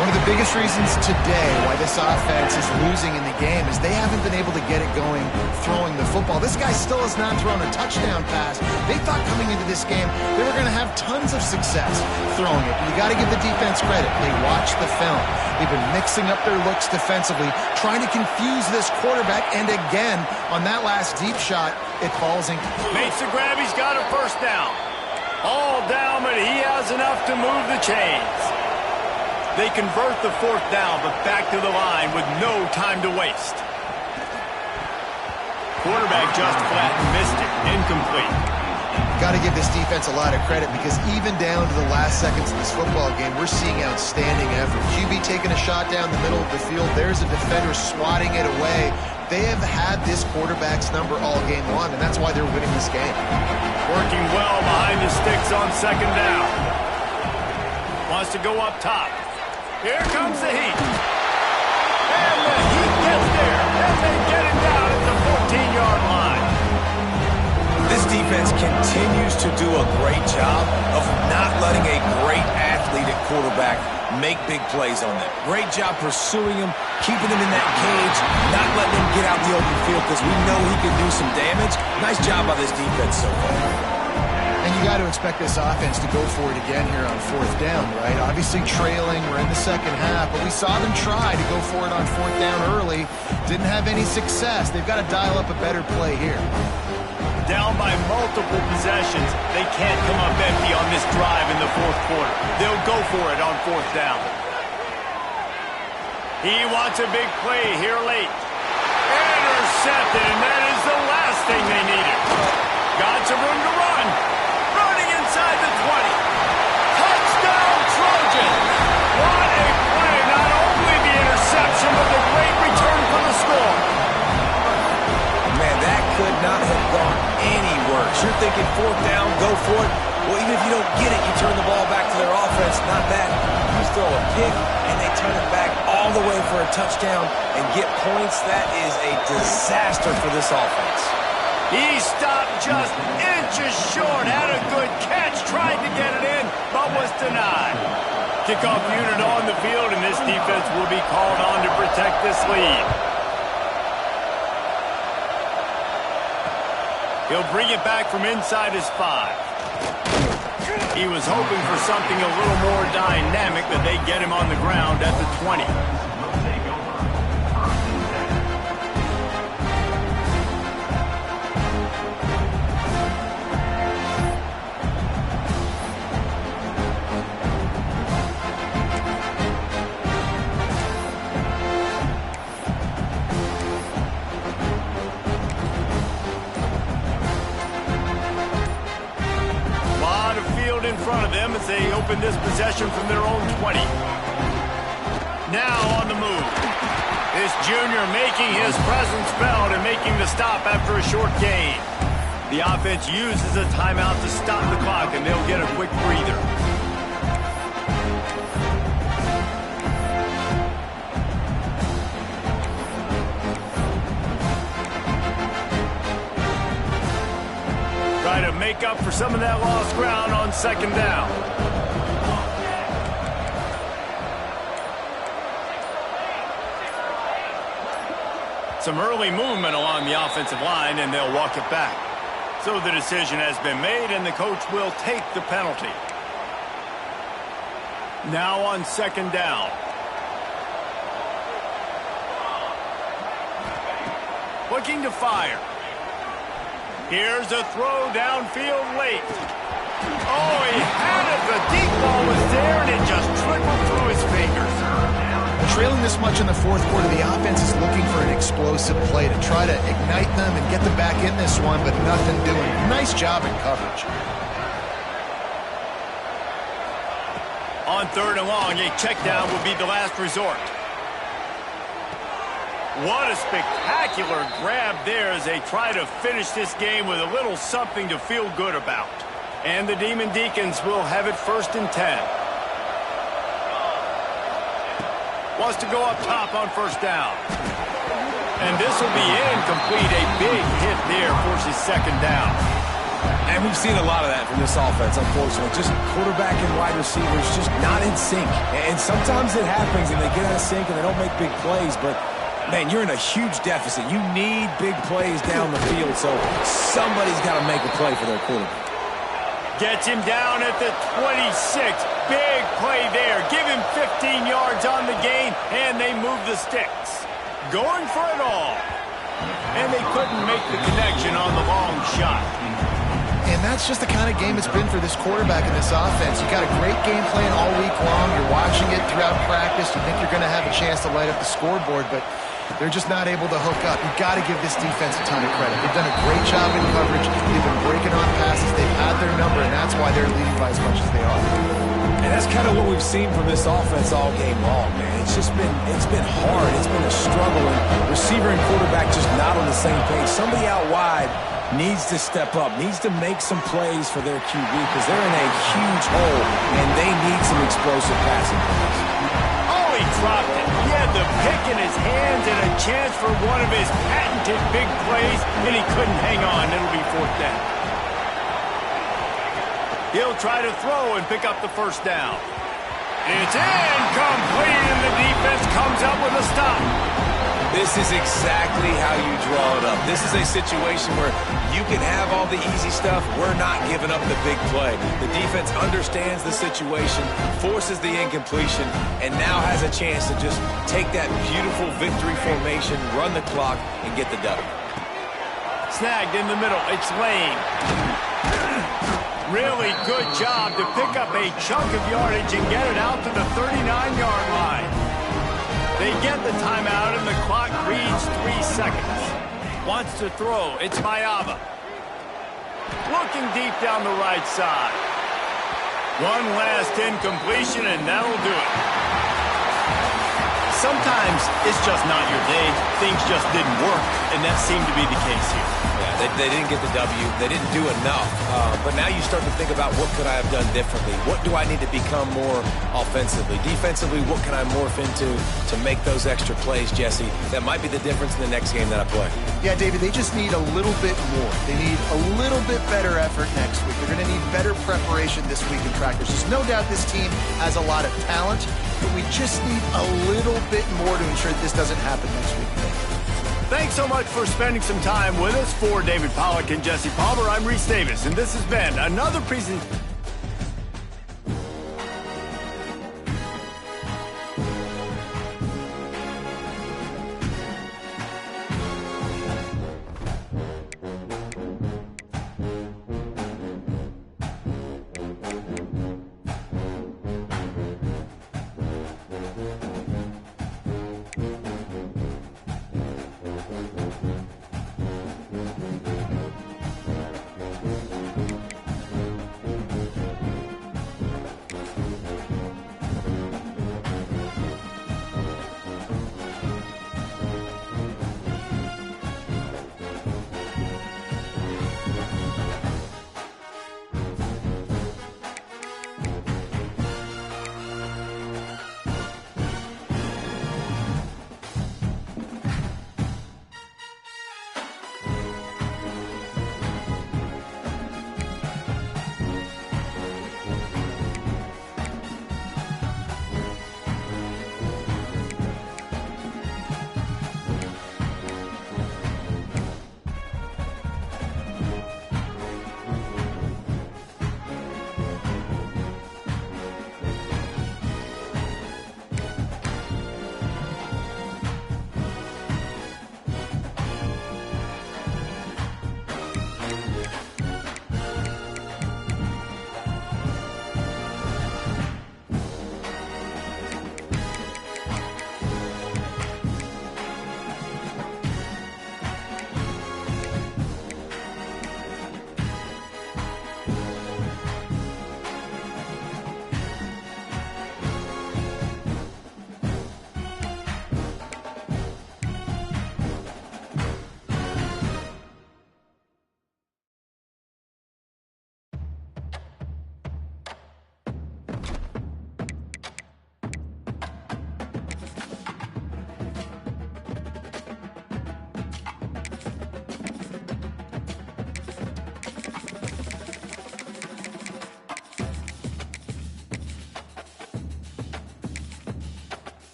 One of the biggest reasons today why this offense is losing in the game is they haven't been able to get it going throwing the football. This guy still has not thrown a touchdown pass. They thought coming into this game they were going to have tons of success throwing it. But you got to give the defense credit. They watched the film. They've been mixing up their looks defensively, trying to confuse this quarterback. And again, on that last deep shot, it falls in. Makes the grab. He's got a first down. All down, but he has enough to move the chains. They convert the 4th down, but back to the line with no time to waste. Quarterback just flat missed it. Incomplete. Got to give this defense a lot of credit because even down to the last seconds of this football game, we're seeing outstanding effort. QB taking a shot down the middle of the field. There's a defender swatting it away. They have had this quarterback's number all game long, and that's why they're winning this game. Working well behind the sticks on 2nd down. Wants to go up top. Here comes the heat. And the heat gets there. And they get it down at the 14-yard line. This defense continues to do a great job of not letting a great athlete at quarterback make big plays on them. Great job pursuing him, keeping him in that cage, not letting him get out in the open field because we know he can do some damage. Nice job by this defense so far. And you got to expect this offense to go for it again here on 4th down, right? Obviously trailing, we're in the 2nd half, but we saw them try to go for it on 4th down early. Didn't have any success. They've got to dial up a better play here. Down by multiple possessions. They can't come up empty on this drive in the 4th quarter. They'll go for it on 4th down. He wants a big play here late. Intercepted, and that is the last thing they needed. Got some room to run. Running inside the 20. Touchdown, Trojans. What a play. Not only the interception, but the great return for the score. Man, that could not have gone any worse. You're thinking 4th down, go for it. Well, even if you don't get it, you turn the ball back to their offense. Not that. You throw a pick, and they turn it back all the way for a touchdown and get points. That is a disaster for this offense. He stopped just inches short, had a good catch, tried to get it in, but was denied. Kickoff unit on the field, and this defense will be called on to protect this lead. He'll bring it back from inside his 5. He was hoping for something a little more dynamic, but they get him on the ground at the 20. In front of them as they open this possession from their own 20. Now on the move. This junior making his presence felt and making the stop after a short gain. The offense uses a timeout to stop the clock, and they'll get a quick breather. Try to make up for some of that lost ground on 2nd down. Some early movement along the offensive line, and they'll walk it back. So the decision has been made, and the coach will take the penalty. Now on 2nd down. looking to fire. Here's a throw downfield late. Oh, he had it. The deep ball was there, and it just trickled through his fingers. Trailing this much in the fourth quarter, the offense is looking for an explosive play to try to ignite them and get them back in this one, but nothing doing. Nice job in coverage. On 3rd and long, a check down would be the last resort. What a spectacular grab there as they try to finish this game with a little something to feel good about. And the Demon Deacons will have it 1st and 10. Wants to go up top on 1st down. And this will be incomplete. A big hit there forces 2nd down. And we've seen a lot of that from this offense, unfortunately. Just quarterback and wide receivers just not in sync. And sometimes it happens and they get out of sync and they don't make big plays, but man, you're in a huge deficit. You need big plays down the field, so somebody's got to make a play for their quarterback. Gets him down at the 26. Big play there. Give him 15 yards on the gain, and they move the sticks. Going for it all. And they couldn't make the connection on the long shot. And that's just the kind of game it's been for this quarterback in this offense. You got a great game plan all week long. You're watching it throughout practice. You think you're going to have a chance to light up the scoreboard, but they're just not able to hook up. You've got to give this defense a ton of credit. They've done a great job in coverage. They've been breaking on passes. They've had their number, and that's why they're leading by as much as they are. And that's kind of what we've seen from this offense all game long, man. It's been hard. It's been a struggle, and receiver and quarterback just not on the same page. Somebody out wide needs to step up, needs to make some plays for their QB because they're in a huge hole, and they need some explosive passing plays. Oh, he dropped it. He had the pick in his hands and a chance for one of his patented big plays, and he couldn't hang on. It'll be 4th down. He'll try to throw and pick up the 1st down. It's incomplete, and the defense comes up with a stop. This is exactly how you draw it up. This is a situation where you can have all the easy stuff. We're not giving up the big play. The defense understands the situation, forces the incompletion, and now has a chance to just take that beautiful victory formation, run the clock, and get the W. Snagged in the middle. It's Lane. Really good job to pick up a chunk of yardage and get it out to the 39-yard line. They get the timeout, and the clock reads 3 seconds. Wants to throw. It's Mayava. Looking deep down the right side. One last incompletion, and that'll do it. Sometimes it's just not your day. Things just didn't work, and that seemed to be the case here. Yeah, they didn't get the W. They didn't do enough. But now you start to think about what could I have done differently? What do I need to become more offensively? Defensively, what can I morph into to make those extra plays, Jesse? That might be the difference in the next game that I play. Yeah, David, they just need a little bit more. They need a little bit better effort next week. They're going to need better preparation this week in practice. There's no doubt this team has a lot of talent, but we just need a little bit more to ensure that this doesn't happen next week. Thanks so much for spending some time with us. For David Pollack and Jesse Palmer, I'm Reese Davis, and this has been another presentation.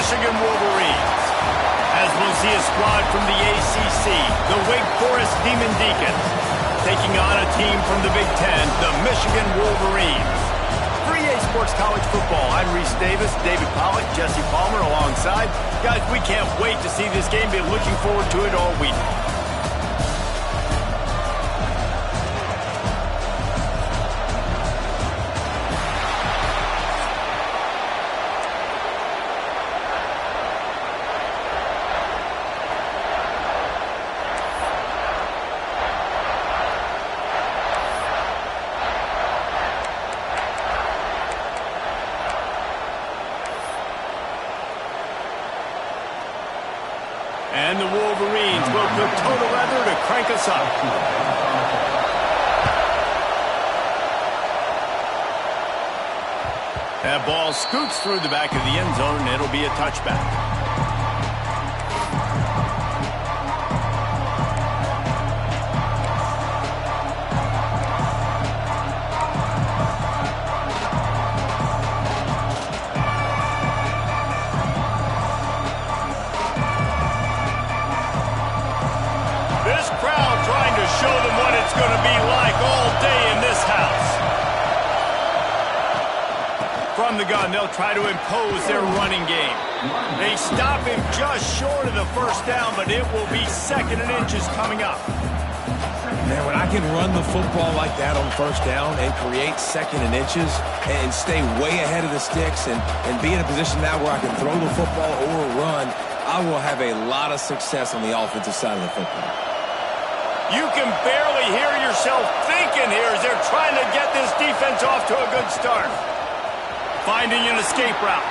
Michigan Wolverines. As we'll see a squad from the ACC, the Wake Forest Demon Deacons, taking on a team from the Big Ten, the Michigan Wolverines. For EA Sports College Football, I'm Reese Davis, David Pollack, Jesse Palmer alongside. Guys, we can't wait to see this game. Been looking forward to it all week. And the Wolverines will put total leather to crank us up. That ball scoots through the back of the end zone, and it'll be a touchback. This crowd trying to show them what it's going to be like all day in this house. From the gun, they'll try to impose their running game. They stop him just short of the first down, but it will be 2nd and inches coming up. Man, when I can run the football like that on first down and create 2nd and inches and stay way ahead of the sticks and be in a position now where I can throw the football or run, I will have a lot of success on the offensive side of the football. You can barely hear yourself thinking here as they're trying to get this defense off to a good start. Finding an escape route.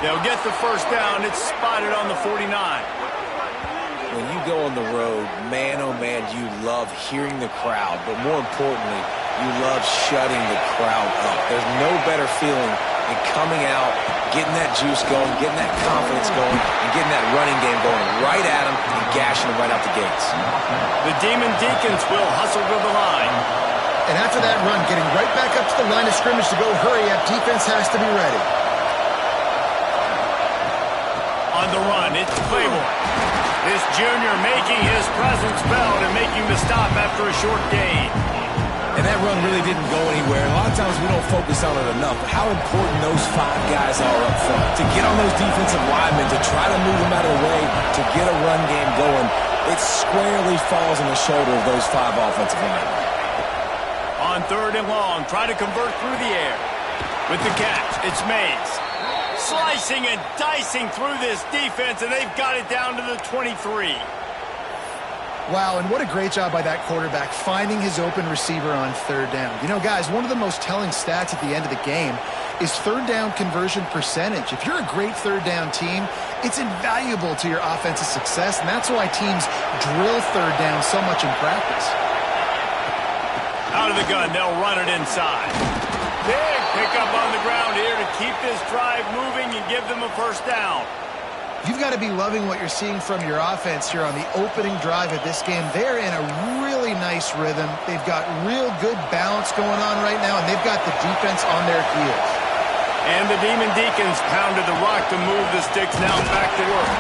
They'll get the first down. It's spotted on the 49. When you go on the road, man, oh man, you love hearing the crowd, but more importantly, you love shutting the crowd up. There's no better feeling than coming out, getting that juice going, getting that confidence going, and getting that running game going right at them and gashing them right out the gates. The Demon Deacons will hustle to the line. And after that run, getting right back up to the line of scrimmage to go hurry up, defense has to be ready. On the run, it's Claiborne. This junior making his presence felt and making the stop after a short gain. And that run really didn't go anywhere. A lot of times we don't focus on it enough, but how important those 5 guys are up front. To get on those defensive linemen, to try to move them out of the way, to get a run game going, it squarely falls on the shoulder of those 5 offensive linemen. On 3rd and long, try to convert through the air. With the catch, it's Mays. Slicing and dicing through this defense, and they've got it down to the 23. Wow, and what a great job by that quarterback finding his open receiver on 3rd down. You know, guys, one of the most telling stats at the end of the game is 3rd down conversion percentage. If you're a great 3rd down team, it's invaluable to your offensive success, and that's why teams drill 3rd down so much in practice. Out of the gun, they'll run it inside. Big pickup on the ground here to keep this drive moving and give them a first down. You've got to be loving what you're seeing from your offense here on the opening drive of this game. They're in a really nice rhythm. They've got real good balance going on right now, and they've got the defense on their heels. And the Demon Deacons pounded the rock to move the sticks. Now back to work.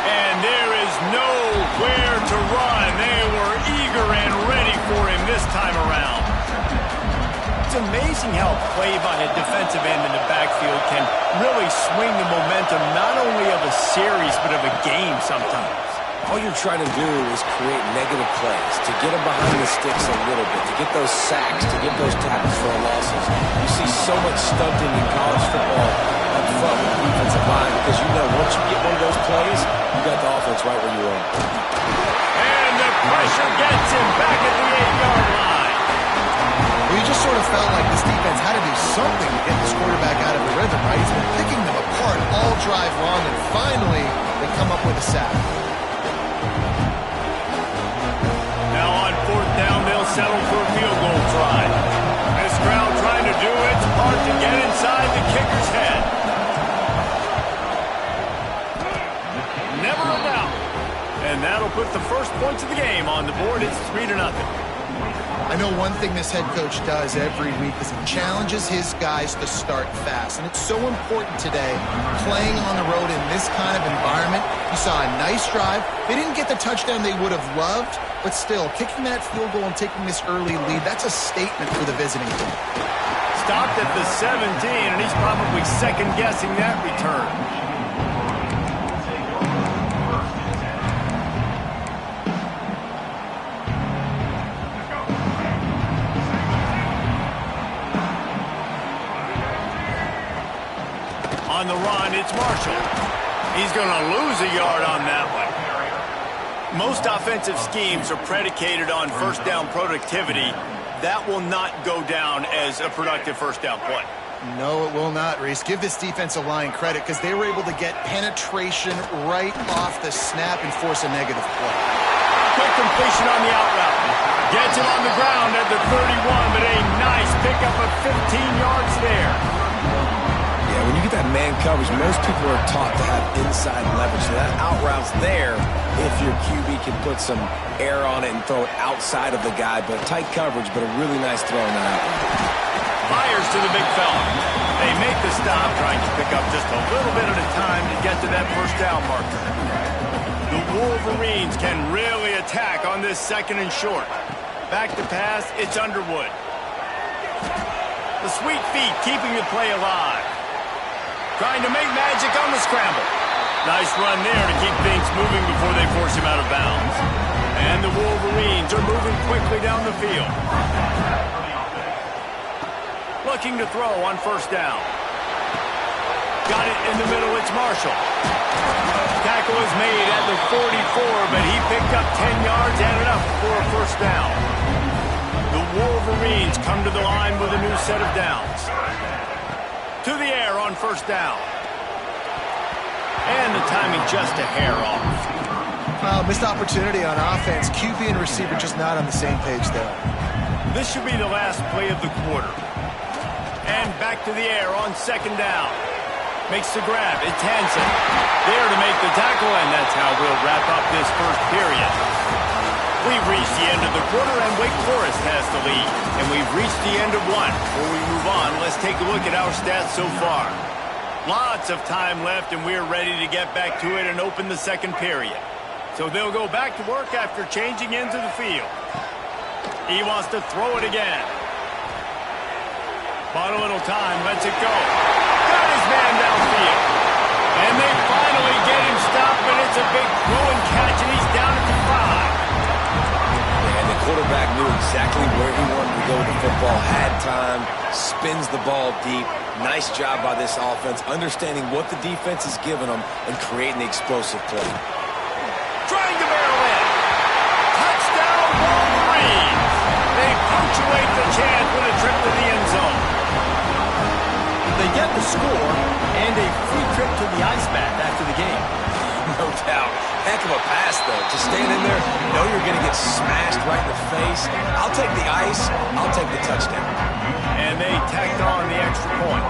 And there is nowhere to run. They were eager and ready for him this time around. It's amazing how a play by a defensive end in the backfield can really swing the momentum not only of a series but of a game sometimes. All you're trying to do is create negative plays, to get them behind the sticks a little bit, to get those sacks, to get those tackles for losses. You see so much stunting in college football up front with the defensive line because you know once you get one of those plays, you got the offense right where you are. And the pressure gets him back at the 8-yard line. Well, you just sort of felt like this defense had to do something to get this quarterback out of the rhythm, right? He's been picking them apart all drive long, and finally they come up with a sack. Now on 4th down, they'll settle for a field goal try. This crowd trying to do its part to get inside the kicker's head. Never a doubt. And that'll put the first points of the game on the board. It's 3-0. I know one thing this head coach does every week is he challenges his guys to start fast. And it's so important today, playing on the road in this kind of environment. You saw a nice drive. They didn't get the touchdown they would have loved, but still, kicking that field goal and taking this early lead, that's a statement for the visiting team. Stopped at the 17, and he's probably second-guessing that return. On the run, it's Marshall. He's going to lose a yard on that one. Most offensive schemes are predicated on first down productivity. That will not go down as a productive first down play. No, it will not, Reese. Give this defensive line credit because they were able to get penetration right off the snap and force a negative play. Quick completion on the out route. Gets him on the ground at the 31, but a nice pickup of 15 yards there. Yeah, when you get that man coverage, most people are taught to have inside leverage. So that out route's there if your QB can put some air on it and throw it outside of the guy. But tight coverage, but a really nice throw in that out. Fires to the big fella. They make the stop, trying to pick up just a little bit at a time to get to that first down marker. The Wolverines can really attack on this second and short. Back to pass, it's Underwood. The sweet feet keeping the play alive. Trying to make magic on the scramble. Nice run there to keep things moving before they force him out of bounds. And the Wolverines are moving quickly down the field. Looking to throw on first down. Got it in the middle, it's Marshall. Tackle is made at the 44, but he picked up 10 yards and enough for a first down. The Wolverines come to the line with a new set of downs. To the air on first down. And the timing just a hair off. Missed opportunity on offense. QB and receiver just not on the same page there. This should be the last play of the quarter. And back to the air on second down. Makes the grab. It's Hansen. There to make the tackle, and that's how we'll wrap up this first period. We've reached the end of the quarter, and Wake Forest has the lead. And we've reached the end of one. Before we move on, let's take a look at our stats so far. Lots of time left, and we're ready to get back to it and open the second period. So they'll go back to work after changing into the field. He wants to throw it again. Bought a little time, lets it go. Got his man downfield. And they finally get him stopped, but it's a big throwing catch, and he's down at the 5. And the quarterback knew exactly where he wanted to go with the football, had time, spins the ball deep. Nice job by this offense, understanding what the defense is giving them and creating the explosive play. Trying to barrel in. Touchdown, Wolverines. They punctuate the chance with a trip to the end zone. They get the score and a free trip to the ice bath after the game. No doubt. Heck of a pass, though. To stand in there, you know you're going to get smashed right in the face. I'll take the ice. I'll take the touchdown. And they tacked on the extra point.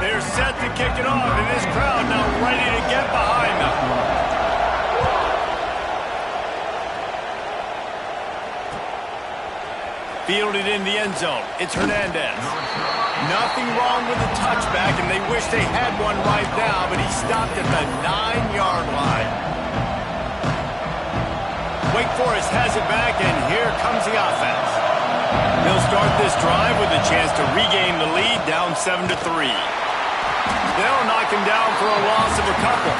They're set to kick it off, and this crowd now ready to get behind them. Fielded in the end zone. It's Hernandez. Nothing wrong with the touchback, and they wish they had one right now, but he stopped at the 9-yard line. Wake Forest has it back, and here comes the offense. They'll start this drive with a chance to regain the lead, down 7-3. They'll knock him down for a loss of a couple.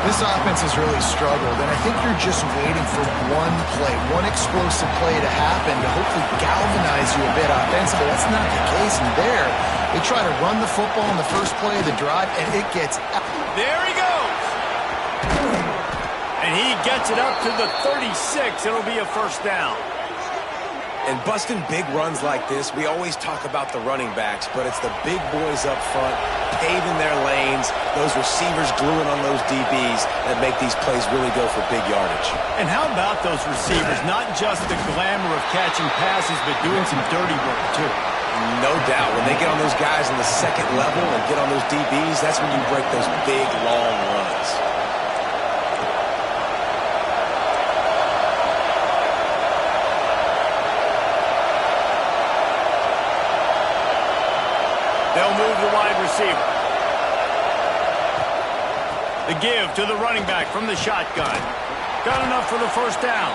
This offense has really struggled, and I think you're just waiting for one play, one explosive play to happen to hopefully galvanize you a bit offensively. That's not the case, and there, they try to run the football in the first play of the drive, and it gets out. There he goes! And he gets it up to the 36. It'll be a first down. And busting big runs like this, we always talk about the running backs, but it's the big boys up front, paving their lanes, those receivers gluing on those DBs that make these plays really go for big yardage. And how about those receivers? Not just the glamour of catching passes, but doing some dirty work, too. No doubt. When they get on those guys in the second level and get on those DBs, that's when you break those big, long runs. move the wide receiver. The give to the running back from the shotgun. Got enough for the first down.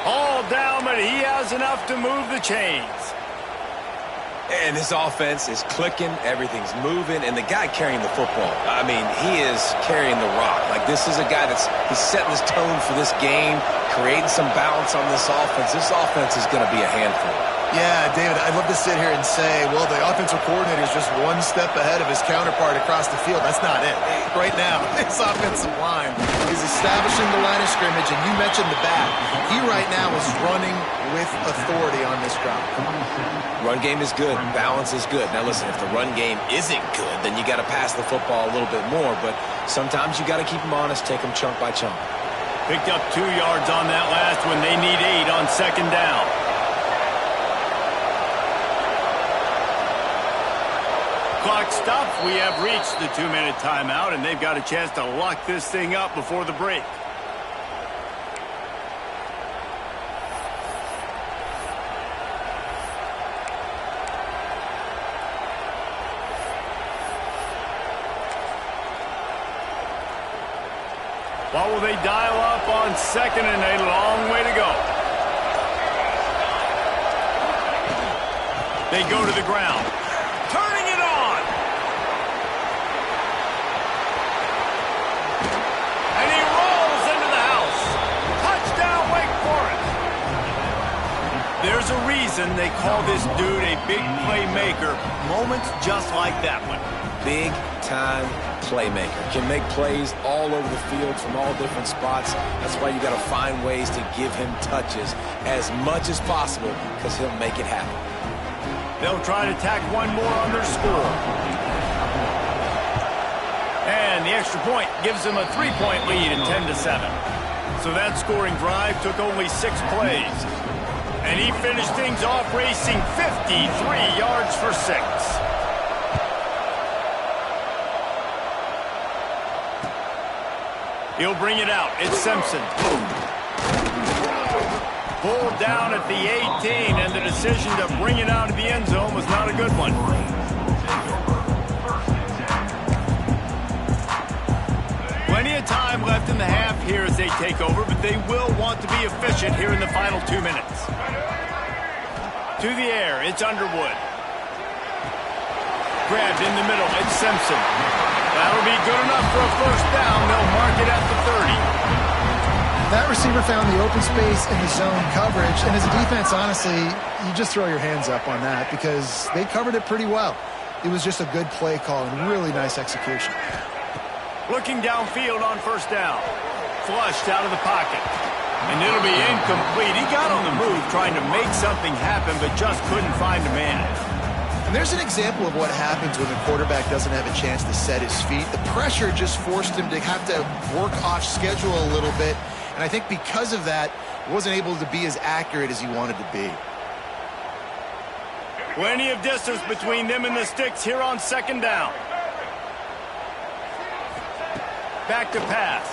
All down, but he has enough to move the chains. And this offense is clicking, everything's moving, and the guy carrying the football, I mean, he is carrying the rock. Like, this is a guy he's setting this tone for this game, creating some balance on this offense. This offense is going to be a handful. Yeah, David, I'd love to sit here and say, well, the offensive coordinator is just one step ahead of his counterpart across the field. That's not it. Right now, his offensive line is establishing the line of scrimmage, and you mentioned the back. He right now is running with authority on this drive. Run game is good. Balance is good. Now, listen, if the run game isn't good, then you got to pass the football a little bit more, but sometimes you got to keep them honest, take them chunk by chunk. Picked up 2 yards on that last one. They need 8 on second down. Clock stops. We have reached the 2-minute timeout, and they've got a chance to lock this thing up before the break. What will they dial up on second and a long way to go? They go to the ground. Turning it on. And he rolls into the house. Touchdown, Wake Forest. There's a reason they call this dude a big playmaker. Moments just like that one. Big time playmaker. Can make plays all over the field from all different spots. That's why you got to find ways to give him touches as much as possible, because he'll make it happen. They'll try to tack one more on their score. And the extra point gives them a 3-point lead at 10-7. So that scoring drive took only 6 plays. And he finished things off racing 53 yards for 6. He'll bring it out. It's Simpson. Pulled down at the 18, and the decision to bring it out of the end zone was not a good one. Plenty of time left in the half here as they take over, but they will want to be efficient here in the final 2 minutes. To the air, it's Underwood. Grabbed in the middle, it's Simpson. That'll be good enough for a first down. They'll mark it at the 30. That receiver found the open space in the zone coverage, and as a defense, honestly, you just throw your hands up on that because they covered it pretty well. It was just a good play call and really nice execution. Looking downfield on first down. Flushed out of the pocket. And it'll be incomplete. He got on the move trying to make something happen, but just couldn't find a man. And there's an example of what happens when the quarterback doesn't have a chance to set his feet. The pressure just forced him to have to work off schedule a little bit. And I think because of that, he wasn't able to be as accurate as he wanted to be. Plenty of distance between them and the sticks here on second down. Back to pass.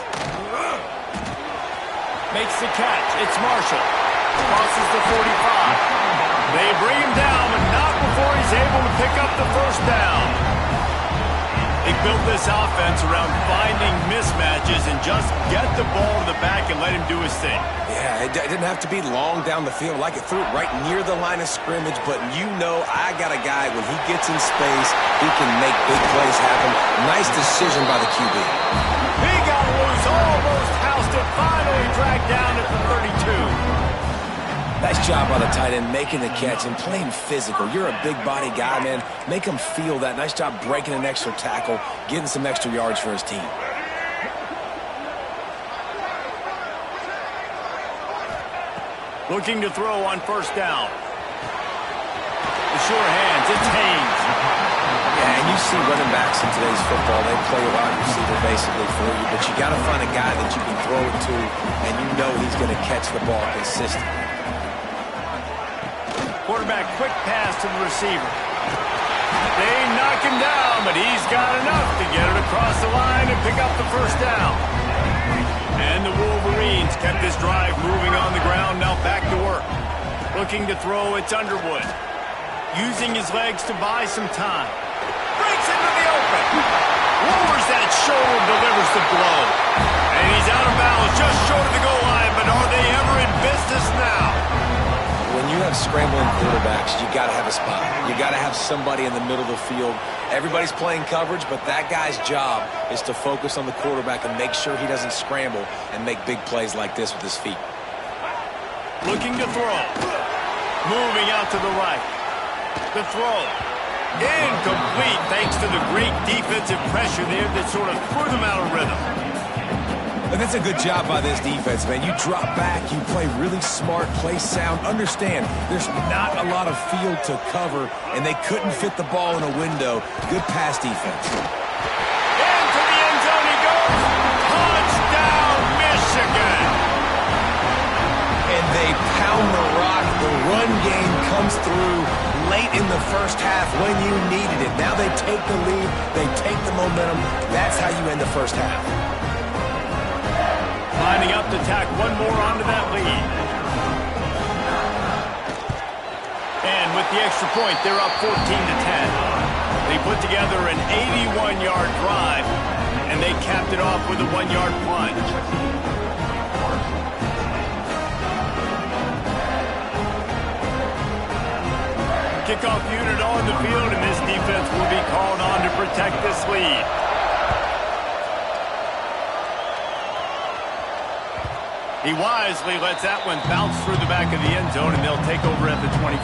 Makes the catch. It's Marshall. Crosses the 45. They bring him down, but not before he's able to pick up the first down. They built this offense around finding mismatches and just get the ball to the back and let him do his thing. Yeah, it didn't have to be long down the field. Like it threw it right near the line of scrimmage, but you know I got a guy, when he gets in space, he can make big plays happen. Nice decision by the QB. He got loose, almost housed it, finally dragged down at the 32. Nice job by the tight end making the catch and playing physical. You're a big body guy, man. Make him feel that. Nice job breaking an extra tackle, getting some extra yards for his team. Looking to throw on first down. The sure hands, it's Haynes. Yeah, and you see running backs in today's football, they play a wide receiver basically for you, but you got to find a guy that you can throw it to, and you know he's going to catch the ball consistently. Quarterback quick pass to the receiver. They knock him down, but he's got enough to get it across the line and pick up the first down. And the Wolverines kept this drive moving on the ground, now back to work. Looking to throw, it's Underwood. Using his legs to buy some time. breaks into the open. Lowers that shoulder, delivers the blow. And he's out of bounds, just short of the goal line, but are they ever in business now? When you have scrambling quarterbacks, you got to have a spot. You got to have somebody in the middle of the field. Everybody's playing coverage, but that guy's job is to focus on the quarterback and make sure he doesn't scramble and make big plays like this with his feet. Looking to throw. Moving out to the right. The throw. Incomplete thanks to the great defensive pressure there that sort of threw them out of rhythm. And that's a good job by this defense, man. You drop back, you play really smart, play sound. Understand, there's not a lot of field to cover, and they couldn't fit the ball in a window. Good pass defense. Into the end zone he goes. Touchdown, Michigan. And they pound the rock. The run game comes through late in the first half when you needed it. Now they take the lead. They take the momentum. That's how you end the first half. Lining up to tack one more onto that lead. And with the extra point, they're up 14-10. They put together an 81-yard drive, and they capped it off with a 1-yard plunge. Kickoff unit on the field, and this defense will be called on to protect this lead. He wisely lets that one bounce through the back of the end zone, and they'll take over at the 25.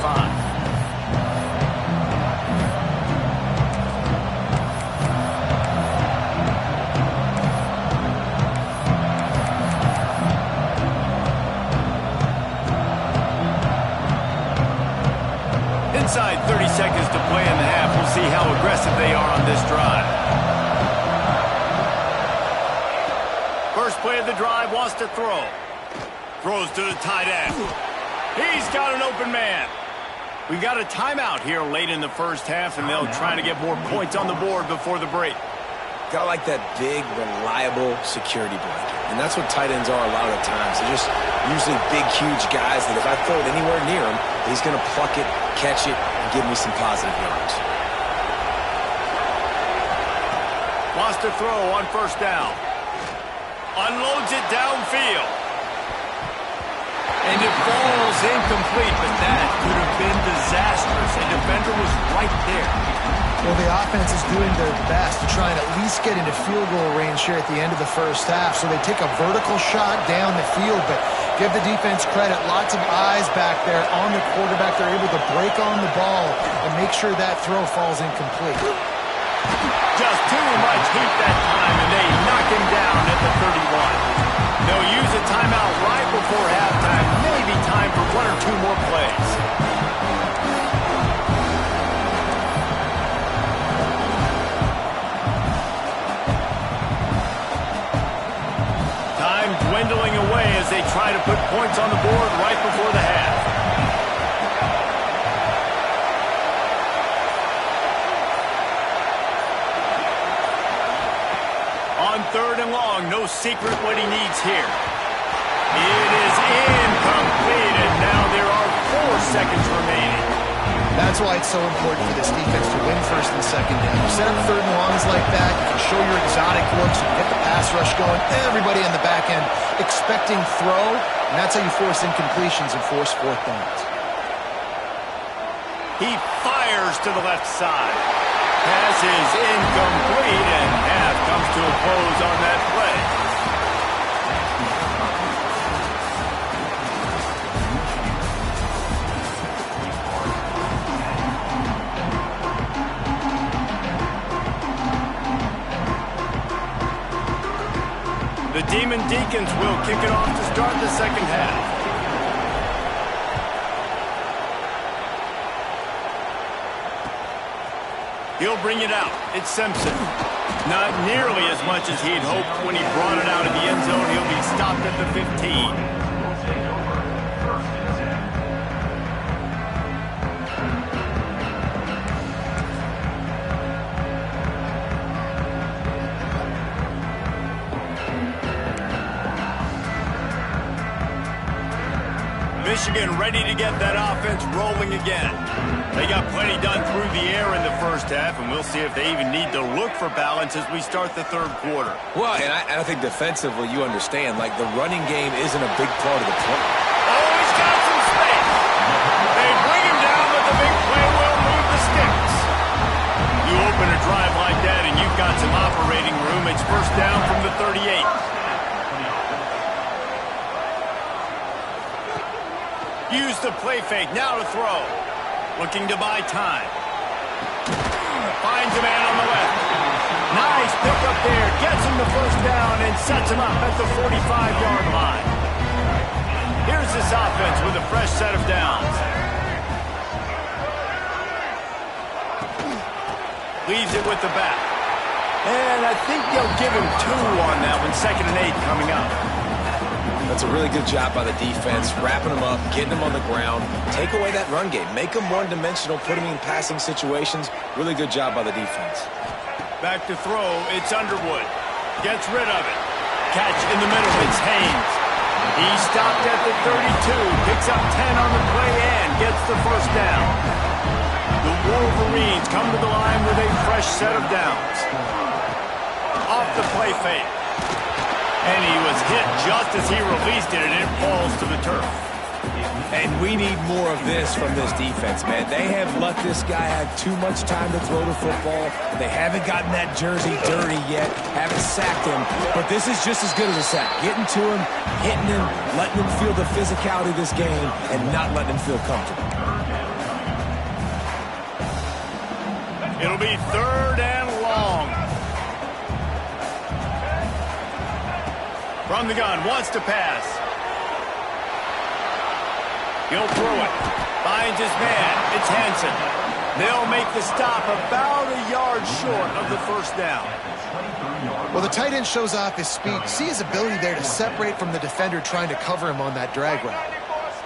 Inside 30 seconds to play in the half. We'll see how aggressive they are on this drive. First play of the drive, wants to throw. Throws to the tight end. He's got an open man. We got a timeout here late in the first half, and they'll try to get more points on the board before the break. Gotta like that big, reliable security blanket. And that's what tight ends are a lot of the times. They're just usually big, huge guys that if I throw it anywhere near him, he's going to pluck it, catch it, and give me some positive yards. Wants to throw on first down. Unloads it downfield. And it falls incomplete, but that could have been disastrous. A defender was right there. Well, the offense is doing their best to try and at least get into field goal range here at the end of the first half. So they take a vertical shot down the field, but give the defense credit. Lots of eyes back there on the quarterback. They're able to break on the ball and make sure that throw falls incomplete. Just too much heat that time, and they knock him down at the 31. They'll use a timeout right before halftime. Maybe time for one or two more plays. Time dwindling away as they try to put points on the board right before the half. On third and long, no secret what he needs here. It is incomplete, and now there are 4 seconds remaining. That's why it's so important for this defense to win first and second down. You set up third and longs like that, you can show your exotic looks, you can get the pass rush going, everybody in the back end expecting throw, and that's how you force incompletions and force fourth downs. He fires to the left side. Pass is incomplete, and half comes to a close on that play. The Demon Deacons will kick it off to start the second half. He'll bring it out. It's Simpson. Not nearly as much as he'd hoped when he brought it out of the end zone. He'll be stopped at the 15. Michigan ready to get that offense rolling again. They got plenty done through the air in the first half, and we'll see if they even need to look for balance as we start the third quarter. Well, and I think defensively, you understand, like the running game isn't a big part of the play. Oh, he's got some space. They bring him down, but the big play will move the sticks. You open a drive like that, and you've got some operating room. It's first down from the 38. Use the play fake, now to throw. Looking to buy time. Finds a man on the left. Nice pick up there. Gets him the first down and sets him up at the 45-yard line. Here's this offense with a fresh set of downs. Leaves it with the back. And I think they'll give him 2 on that one. 2nd and 8 coming up. That's a really good job by the defense, wrapping them up, getting them on the ground. Take away that run game. Make them one-dimensional, put them in passing situations. Really good job by the defense. Back to throw, it's Underwood. Gets rid of it. Catch in the middle, it's Haynes. He stopped at the 32, picks up 10 on the play and gets the first down. The Wolverines come to the line with a fresh set of downs. Off the play fake. And he was hit just as he released it, and it falls to the turf. And we need more of this from this defense, man. They have let this guy have too much time to throw the football. They haven't gotten that jersey dirty yet, haven't sacked him. But this is just as good as a sack. Getting to him, hitting him, letting him feel the physicality of this game, and not letting him feel comfortable. It'll be 3rd and long. From the gun, wants to pass. He'll throw it. Finds his man. It's Hansen. They'll make the stop about a yard short of the first down. Well, the tight end shows off his speed. See his ability there to separate from the defender trying to cover him on that drag route.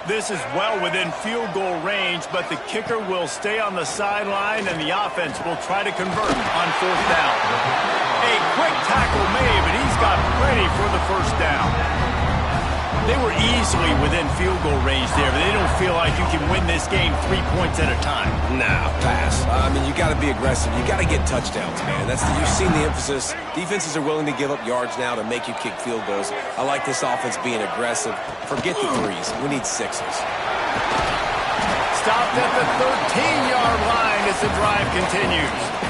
This is well within field goal range, but the kicker will stay on the sideline, and the offense will try to convert on 4th down. A quick tackle made, but he's got plenty for the first down. They were easily within field goal range there, but they don't feel like you can win this game 3 points at a time. Nah, pass. I mean, you got to be aggressive. You got to get touchdowns, man. You've seen the emphasis. Defenses are willing to give up yards now to make you kick field goals. I like this offense being aggressive. Forget the 3s. We need 6s. Stopped at the 13-yard line as the drive continues.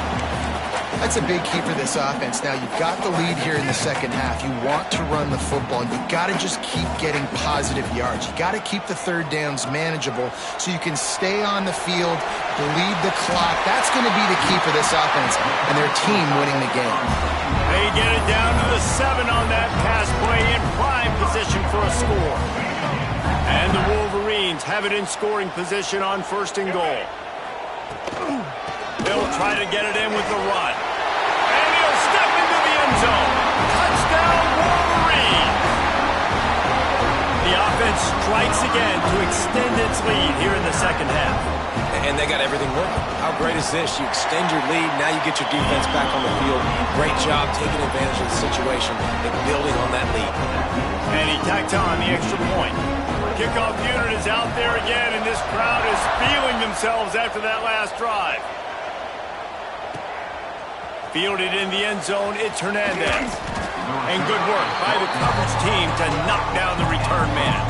That's a big key for this offense. Now, you've got the lead here in the second half. You want to run the football. You've got to just keep getting positive yards. You got to keep the third downs manageable so you can stay on the field, bleed the clock. That's going to be the key for this offense and their team winning the game. They get it down to the 7 on that pass play in prime position for a score. And the Wolverines have it in scoring position on 1st and goal. They'll try to get it in with the run. And he'll step into the end zone. Touchdown, Wolverine! The offense strikes again to extend its lead here in the second half. And they got everything working. How great is this? You extend your lead, now you get your defense back on the field. Great job taking advantage of the situation and building on that lead. And he tacked on the extra point. Kickoff unit is out there again, and this crowd is feeling themselves after that last drive. Fielded in the end zone, it's Hernandez. And good work by the coverage team to knock down the return man.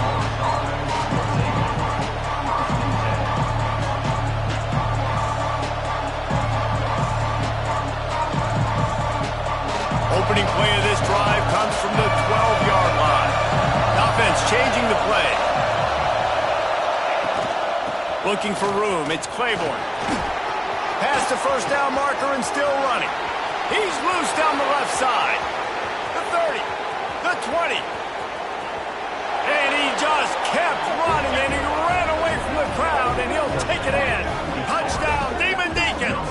Opening play of this drive comes from the 12-yard line. Offense changing the play. Looking for room, it's Claiborne. Past the first down marker and still running. He's loose down the left side. The 30, the 20. And he just kept running, and he ran away from the crowd, and he'll take it in. Touchdown, Demon Deacons.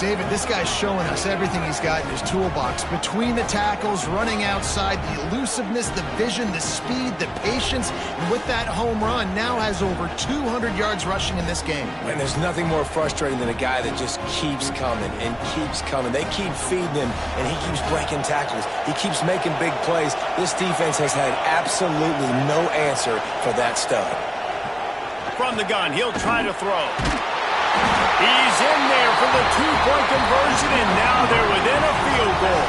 David, this guy's showing us everything he's got in his toolbox. Between the tackles, running outside, the elusiveness, the vision, the speed, the patience, and with that home run, now has over 200 yards rushing in this game. And there's nothing more frustrating than a guy that just keeps coming and keeps coming. They keep feeding him, and he keeps breaking tackles. He keeps making big plays. This defense has had absolutely no answer for that stud. From the gun, he'll try to throw. He's in there for the two-point conversion, and now they're within a field goal.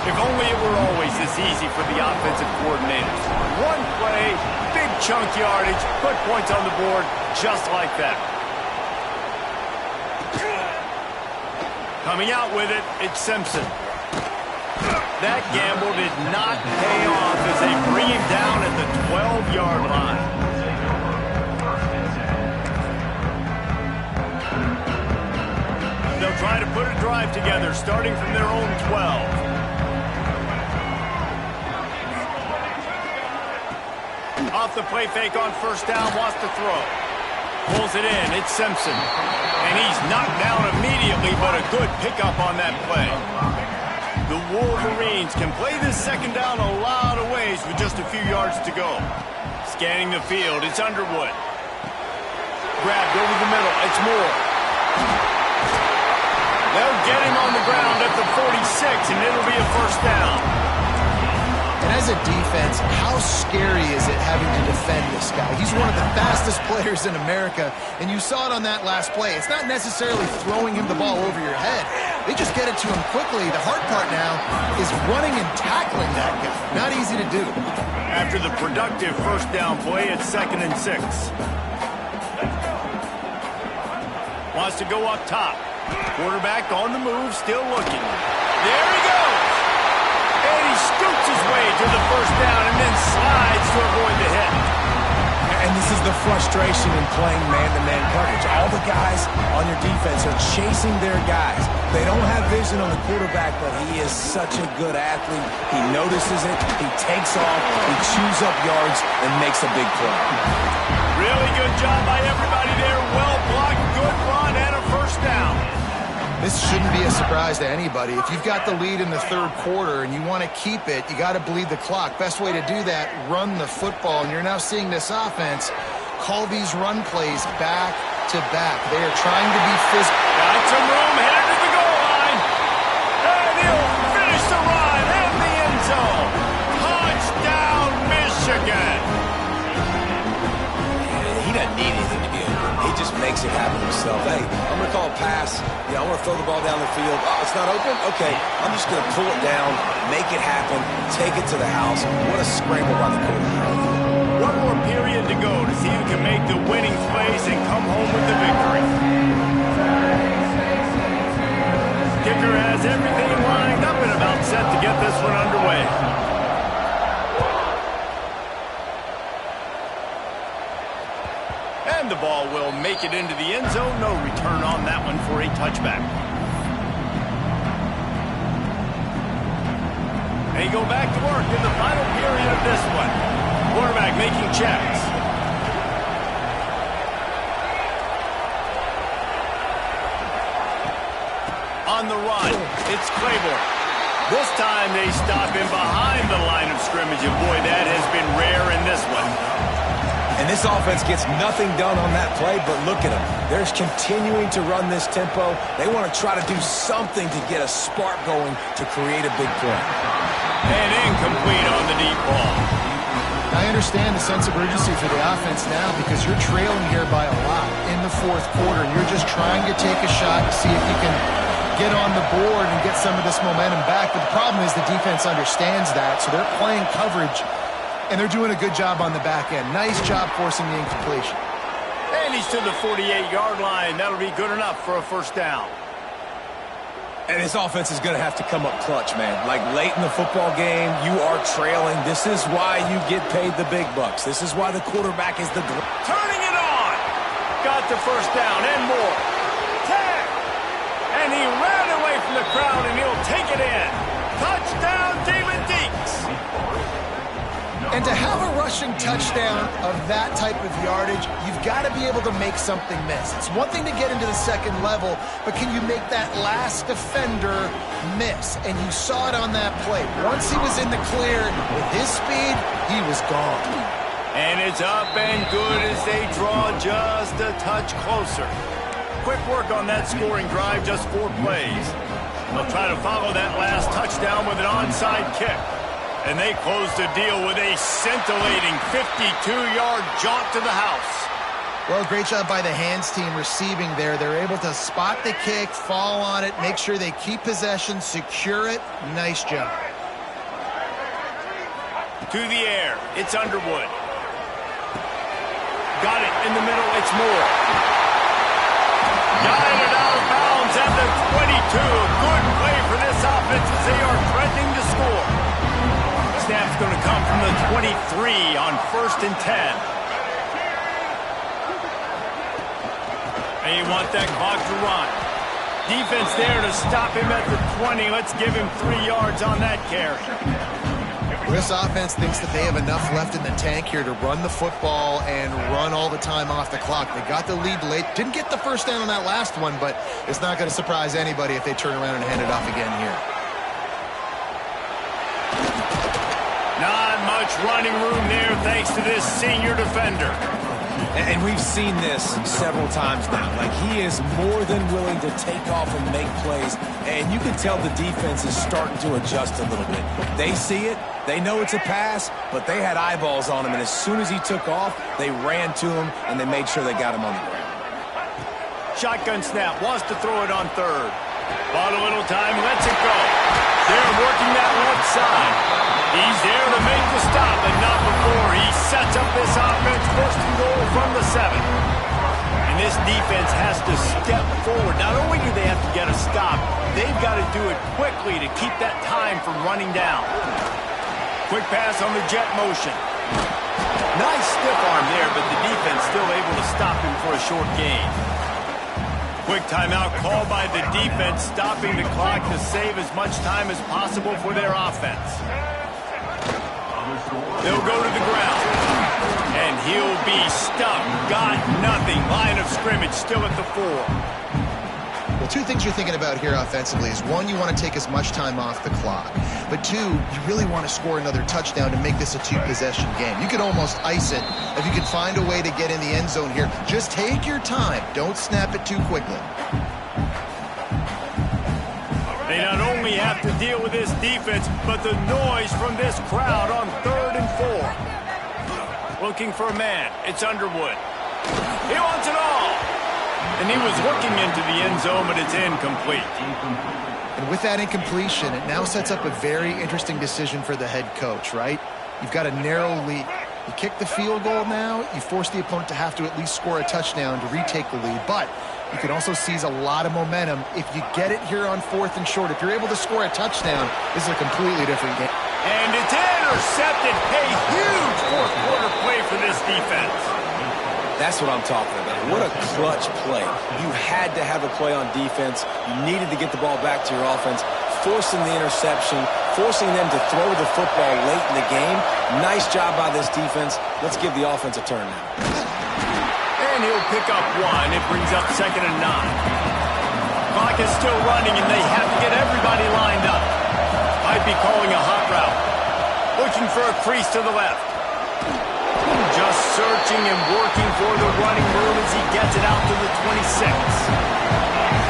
If only it were always this easy for the offensive coordinators. One play, big chunk yardage, put points on the board just like that. Coming out with it, it's Simpson. That gamble did not pay off as they bring him down at the 12-yard line. They'll try to put a drive together, starting from their own 12. Off the play fake on first down, wants to throw. Pulls it in, it's Simpson. And he's knocked down immediately, but a good pickup on that play. The Wolverines can play this second down a lot of ways with just a few yards to go. Scanning the field, it's Underwood. Grabbed over the middle, it's Moore. They'll get him on the ground at the 46, and it'll be a first down. And as a defense, how scary is it having to defend this guy? He's one of the fastest players in America, and you saw it on that last play. It's not necessarily throwing him the ball over your head. They just get it to him quickly. The hard part now is running and tackling that guy. Not easy to do. After the productive first down play, it's 2nd and 6. Wants to go up top. Quarterback on the move, still looking. There he goes! And he scoots his way to the first down and then slides to avoid the hit. And this is the frustration in playing man-to-man coverage. All the guys on your defense are chasing their guys. They don't have vision on the quarterback, but he is such a good athlete. He notices it, he takes off, he chews up yards, and makes a big play. Really good job by everybody there. Well blocked, good run, and a first down. This shouldn't be a surprise to anybody. If you've got the lead in the third quarter and you want to keep it, you got to bleed the clock. Best way to do that, run the football. And you're now seeing this offense call these run plays back to back. They are trying to be physical. Got some room, headed to the goal line. And he'll finish the run in the end zone. Touchdown, Michigan. He doesn't need anything to be open. He just makes it happen himself. Hey, I'm going to call a pass. I want to throw the ball down the field. Oh, it's not open? Okay, I'm just going to pull it down, make it happen, take it to the house. What a scramble by the quarterback. One more period to go to see who can make the winning plays and come home with the victory. Kicker has everything lined up and about set to get this one underway. And the ball will make it into the end zone. No return on that one for a touchback. They go back to work in the final period of this one. Quarterback making checks. On the run, it's Claiborne. This time they stop him behind the line of scrimmage, and boy, that has been rare in this one. And this offense gets nothing done on that play, but look at them. They're continuing to run this tempo. They want to try to do something to get a spark going to create a big play. And incomplete on the deep ball. I understand the sense of urgency for the offense now because you're trailing here by a lot in the fourth quarter, and you're just trying to take a shot to see if you can get on the board and get some of this momentum back. But the problem is the defense understands that, so they're playing coverage, and they're doing a good job on the back end. Nice job forcing the incompletion. And he's to the 48-yard line. That'll be good enough for a first down. And this offense is going to have to come up clutch, man. Like late in the football game, you are trailing. This is why you get paid the big bucks. This is why the quarterback is the... Turning it on. Got the first down and more. Tag. And he ran away from the crowd, and he'll take it in. Touchdown, David Deeks. And to have a rushing touchdown of that type of yardage, you've got to be able to make something miss. It's one thing to get into the second level, but can you make that last defender miss? And you saw it on that play. Once he was in the clear, with his speed, he was gone. And it's up and good as they draw just a touch closer. Quick work on that scoring drive, just 4 plays. They'll try to follow that last touchdown with an onside kick. And they close the deal with a scintillating 52-yard jaunt to the house. Well, great job by the hands team receiving there. They're able to spot the kick, fall on it, make sure they keep possession, secure it. Nice job. To the air, it's Underwood. Got it in the middle, it's Moore. Got it out of bounds at the 22. Good play for this offense as they are threatening to score. Snap's going to come from the 23 on 1st and 10. They want that clock to run. Defense there to stop him at the 20. Let's give him 3 yards on that carry. This offense thinks that they have enough left in the tank here to run the football and run all the time off the clock. They got the lead late. Didn't get the first down on that last one, but it's not going to surprise anybody if they turn around and hand it off again here. Not much running room there thanks to this senior defender. And we've seen this several times now. Like, he is more than willing to take off and make plays. And you can tell the defense is starting to adjust a little bit. They see it. They know it's a pass, but they had eyeballs on him. And as soon as he took off, they ran to him, and they made sure they got him on the ground. Shotgun snap. Wants to throw it on 3rd. Bought a little time. Lets it go. They're working that left side. He's there to make the stop, but not before he sets up this offense. 1st and goal from the 7. And this defense has to step forward. Not only do they have to get a stop, they've got to do it quickly to keep that time from running down. Quick pass on the jet motion. Nice stiff arm there, but the defense still able to stop him for a short gain. Quick timeout called by the defense, stopping the clock to save as much time as possible for their offense. They'll go to the ground. And he'll be stuck. Got nothing. Line of scrimmage still at the 4. Well, 2 things you're thinking about here offensively is, 1, you want to take as much time off the clock. But 2, you really want to score another touchdown to make this a 2-possession game. You could almost ice it if you can find a way to get in the end zone here. Just take your time. Don't snap it too quickly. They not only have to deal with this defense, but the noise from this crowd on 3rd and 4. Looking for a man. It's Underwood. He wants it all. And he was looking into the end zone, but it's incomplete. And with that incompletion, it now sets up a very interesting decision for the head coach, right? You've got a narrow lead. You kick the field goal now, you force the opponent to have to at least score a touchdown to retake the lead. But you can also seize a lot of momentum if you get it here on 4th and short. If you're able to score a touchdown, this is a completely different game. And it's intercepted. A huge 4th quarter play for this defense. That's what I'm talking about. What a clutch play. You had to have a play on defense. You needed to get the ball back to your offense, forcing the interception, forcing them to throw the football late in the game. Nice job by this defense. Let's give the offense a turn now. And he'll pick up 1. It brings up 2nd and 9. Clock is still running, and they have to get everybody lined up. Might be calling a hot route. Looking for a crease to the left. Just searching and working for the running room as he gets it out to the 26.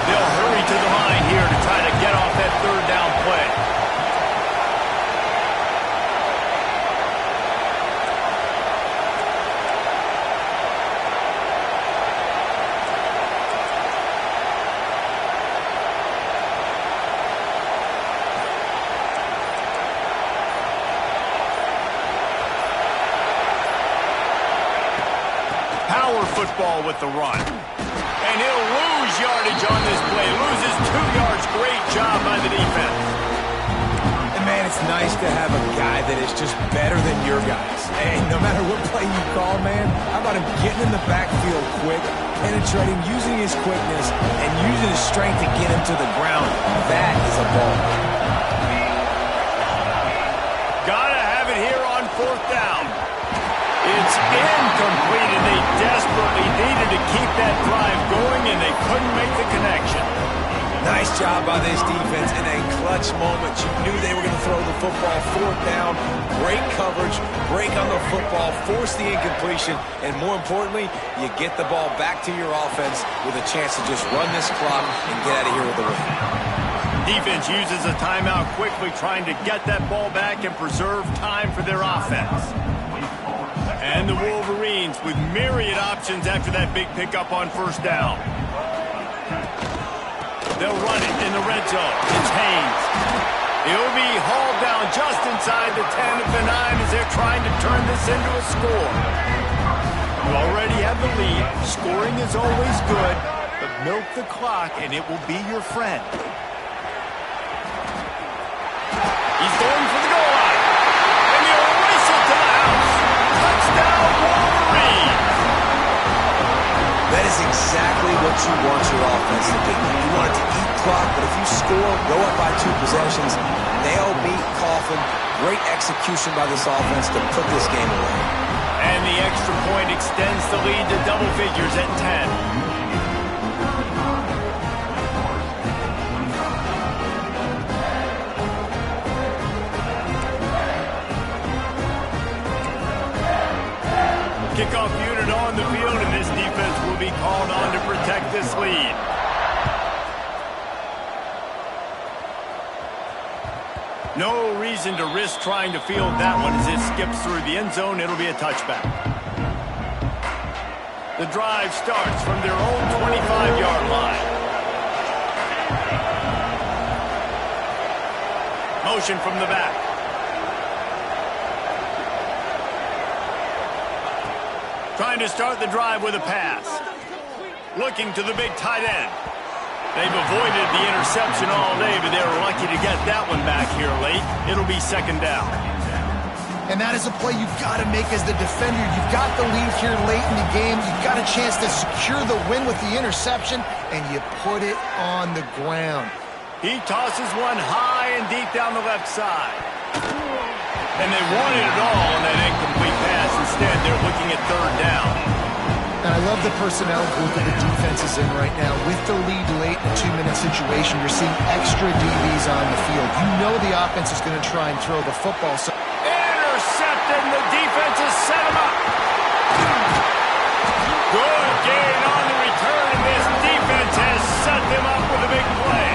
They'll hurry to the line here to try to get off that 3rd down play. Football with the run. And he'll lose yardage on this play. Loses 2 yards. Great job by the defense. And man, it's nice to have a guy that is just better than your guys. Hey, no matter what play you call, man, how about him getting in the backfield quick, penetrating, using his quickness, and using his strength to get him to the ground. That is a ball. Gotta have it here on 4th down. It's incomplete, and they desperately needed to keep that drive going, and they couldn't make the connection. Nice job by this defense in a clutch moment. You knew they were going to throw the football. 4th down, great coverage, break on the football, force the incompletion, and more importantly, you get the ball back to your offense with a chance to just run this clock and get out of here with a win. Defense uses a timeout quickly, trying to get that ball back and preserve time for their offense. And the Wolverines with myriad options after that big pickup on 1st down. They'll run it in the red zone. It's Haynes. He'll be hauled down just inside the 10 of the 9 as they're trying to turn this into a score. You already have the lead. Scoring is always good, but milk the clock and it will be your friend. He's going for the goal line. And he'll race it to the house. Touchdown, Wolverine. That is exactly what you want your offense to do. You want it to eat clock, but if you score, go up by 2 possessions, nail, beat, coffin. Great execution by this offense to put this game away. And the extra point extends the lead to double figures at 10. Kickoff unit on the field, and this defense will be called on to protect this lead. No reason to risk trying to field that one as it skips through the end zone. It'll be a touchback. The drive starts from their own 25-yard line. Motion from the back. Trying to start the drive with a pass. Looking to the big tight end. They've avoided the interception all day, but they were lucky to get that one back here late. It'll be 2nd down. And that is a play you've got to make as the defender. You've got the lead here late in the game. You've got a chance to secure the win with the interception, and you put it on the ground. He tosses one high and deep down the left side. And they wanted it all on that incomplete pass. Instead, they're looking at 3rd down. And I love the personnel group that the defense is in right now. With the lead late in a 2-minute situation, you're seeing extra DBs on the field. You know the offense is going to try and throw the football. So intercepted, and the defense has set him up. Good gain on the return, and this defense has set them up with a big play.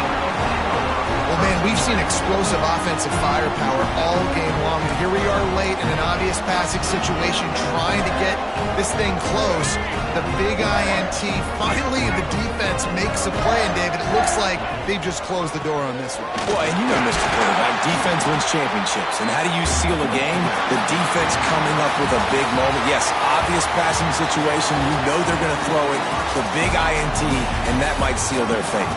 Well, man, we've seen explosive offensive firepower all game long, and here we are late in an obvious passing situation trying to get this thing close. The big INT, finally the defense makes a play, and David, it looks like they've just closed the door on this one. Well, and you know, Mr. Quarterback, defense wins championships. And how do you seal a game? The defense coming up with a big moment. Yes, obvious passing situation. You know they're going to throw it. The big INT, and that might seal their fate.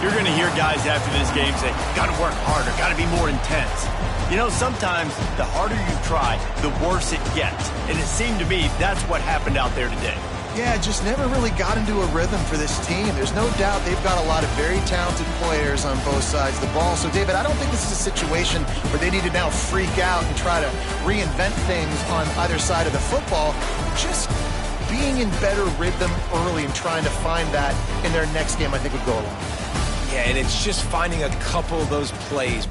You're going to hear guys after this game say, got to work harder, got to be more intense. You know, sometimes the harder you try, the worse it gets. And it seemed to me that's what happened out there today. Yeah, just never really got into a rhythm for this team. There's no doubt they've got a lot of very talented players on both sides of the ball. So, David, I don't think this is a situation where they need to now freak out and try to reinvent things on either side of the football. Just being in better rhythm early and trying to find that in their next game, I think would go a long way. Yeah, and it's just finding a couple of those plays.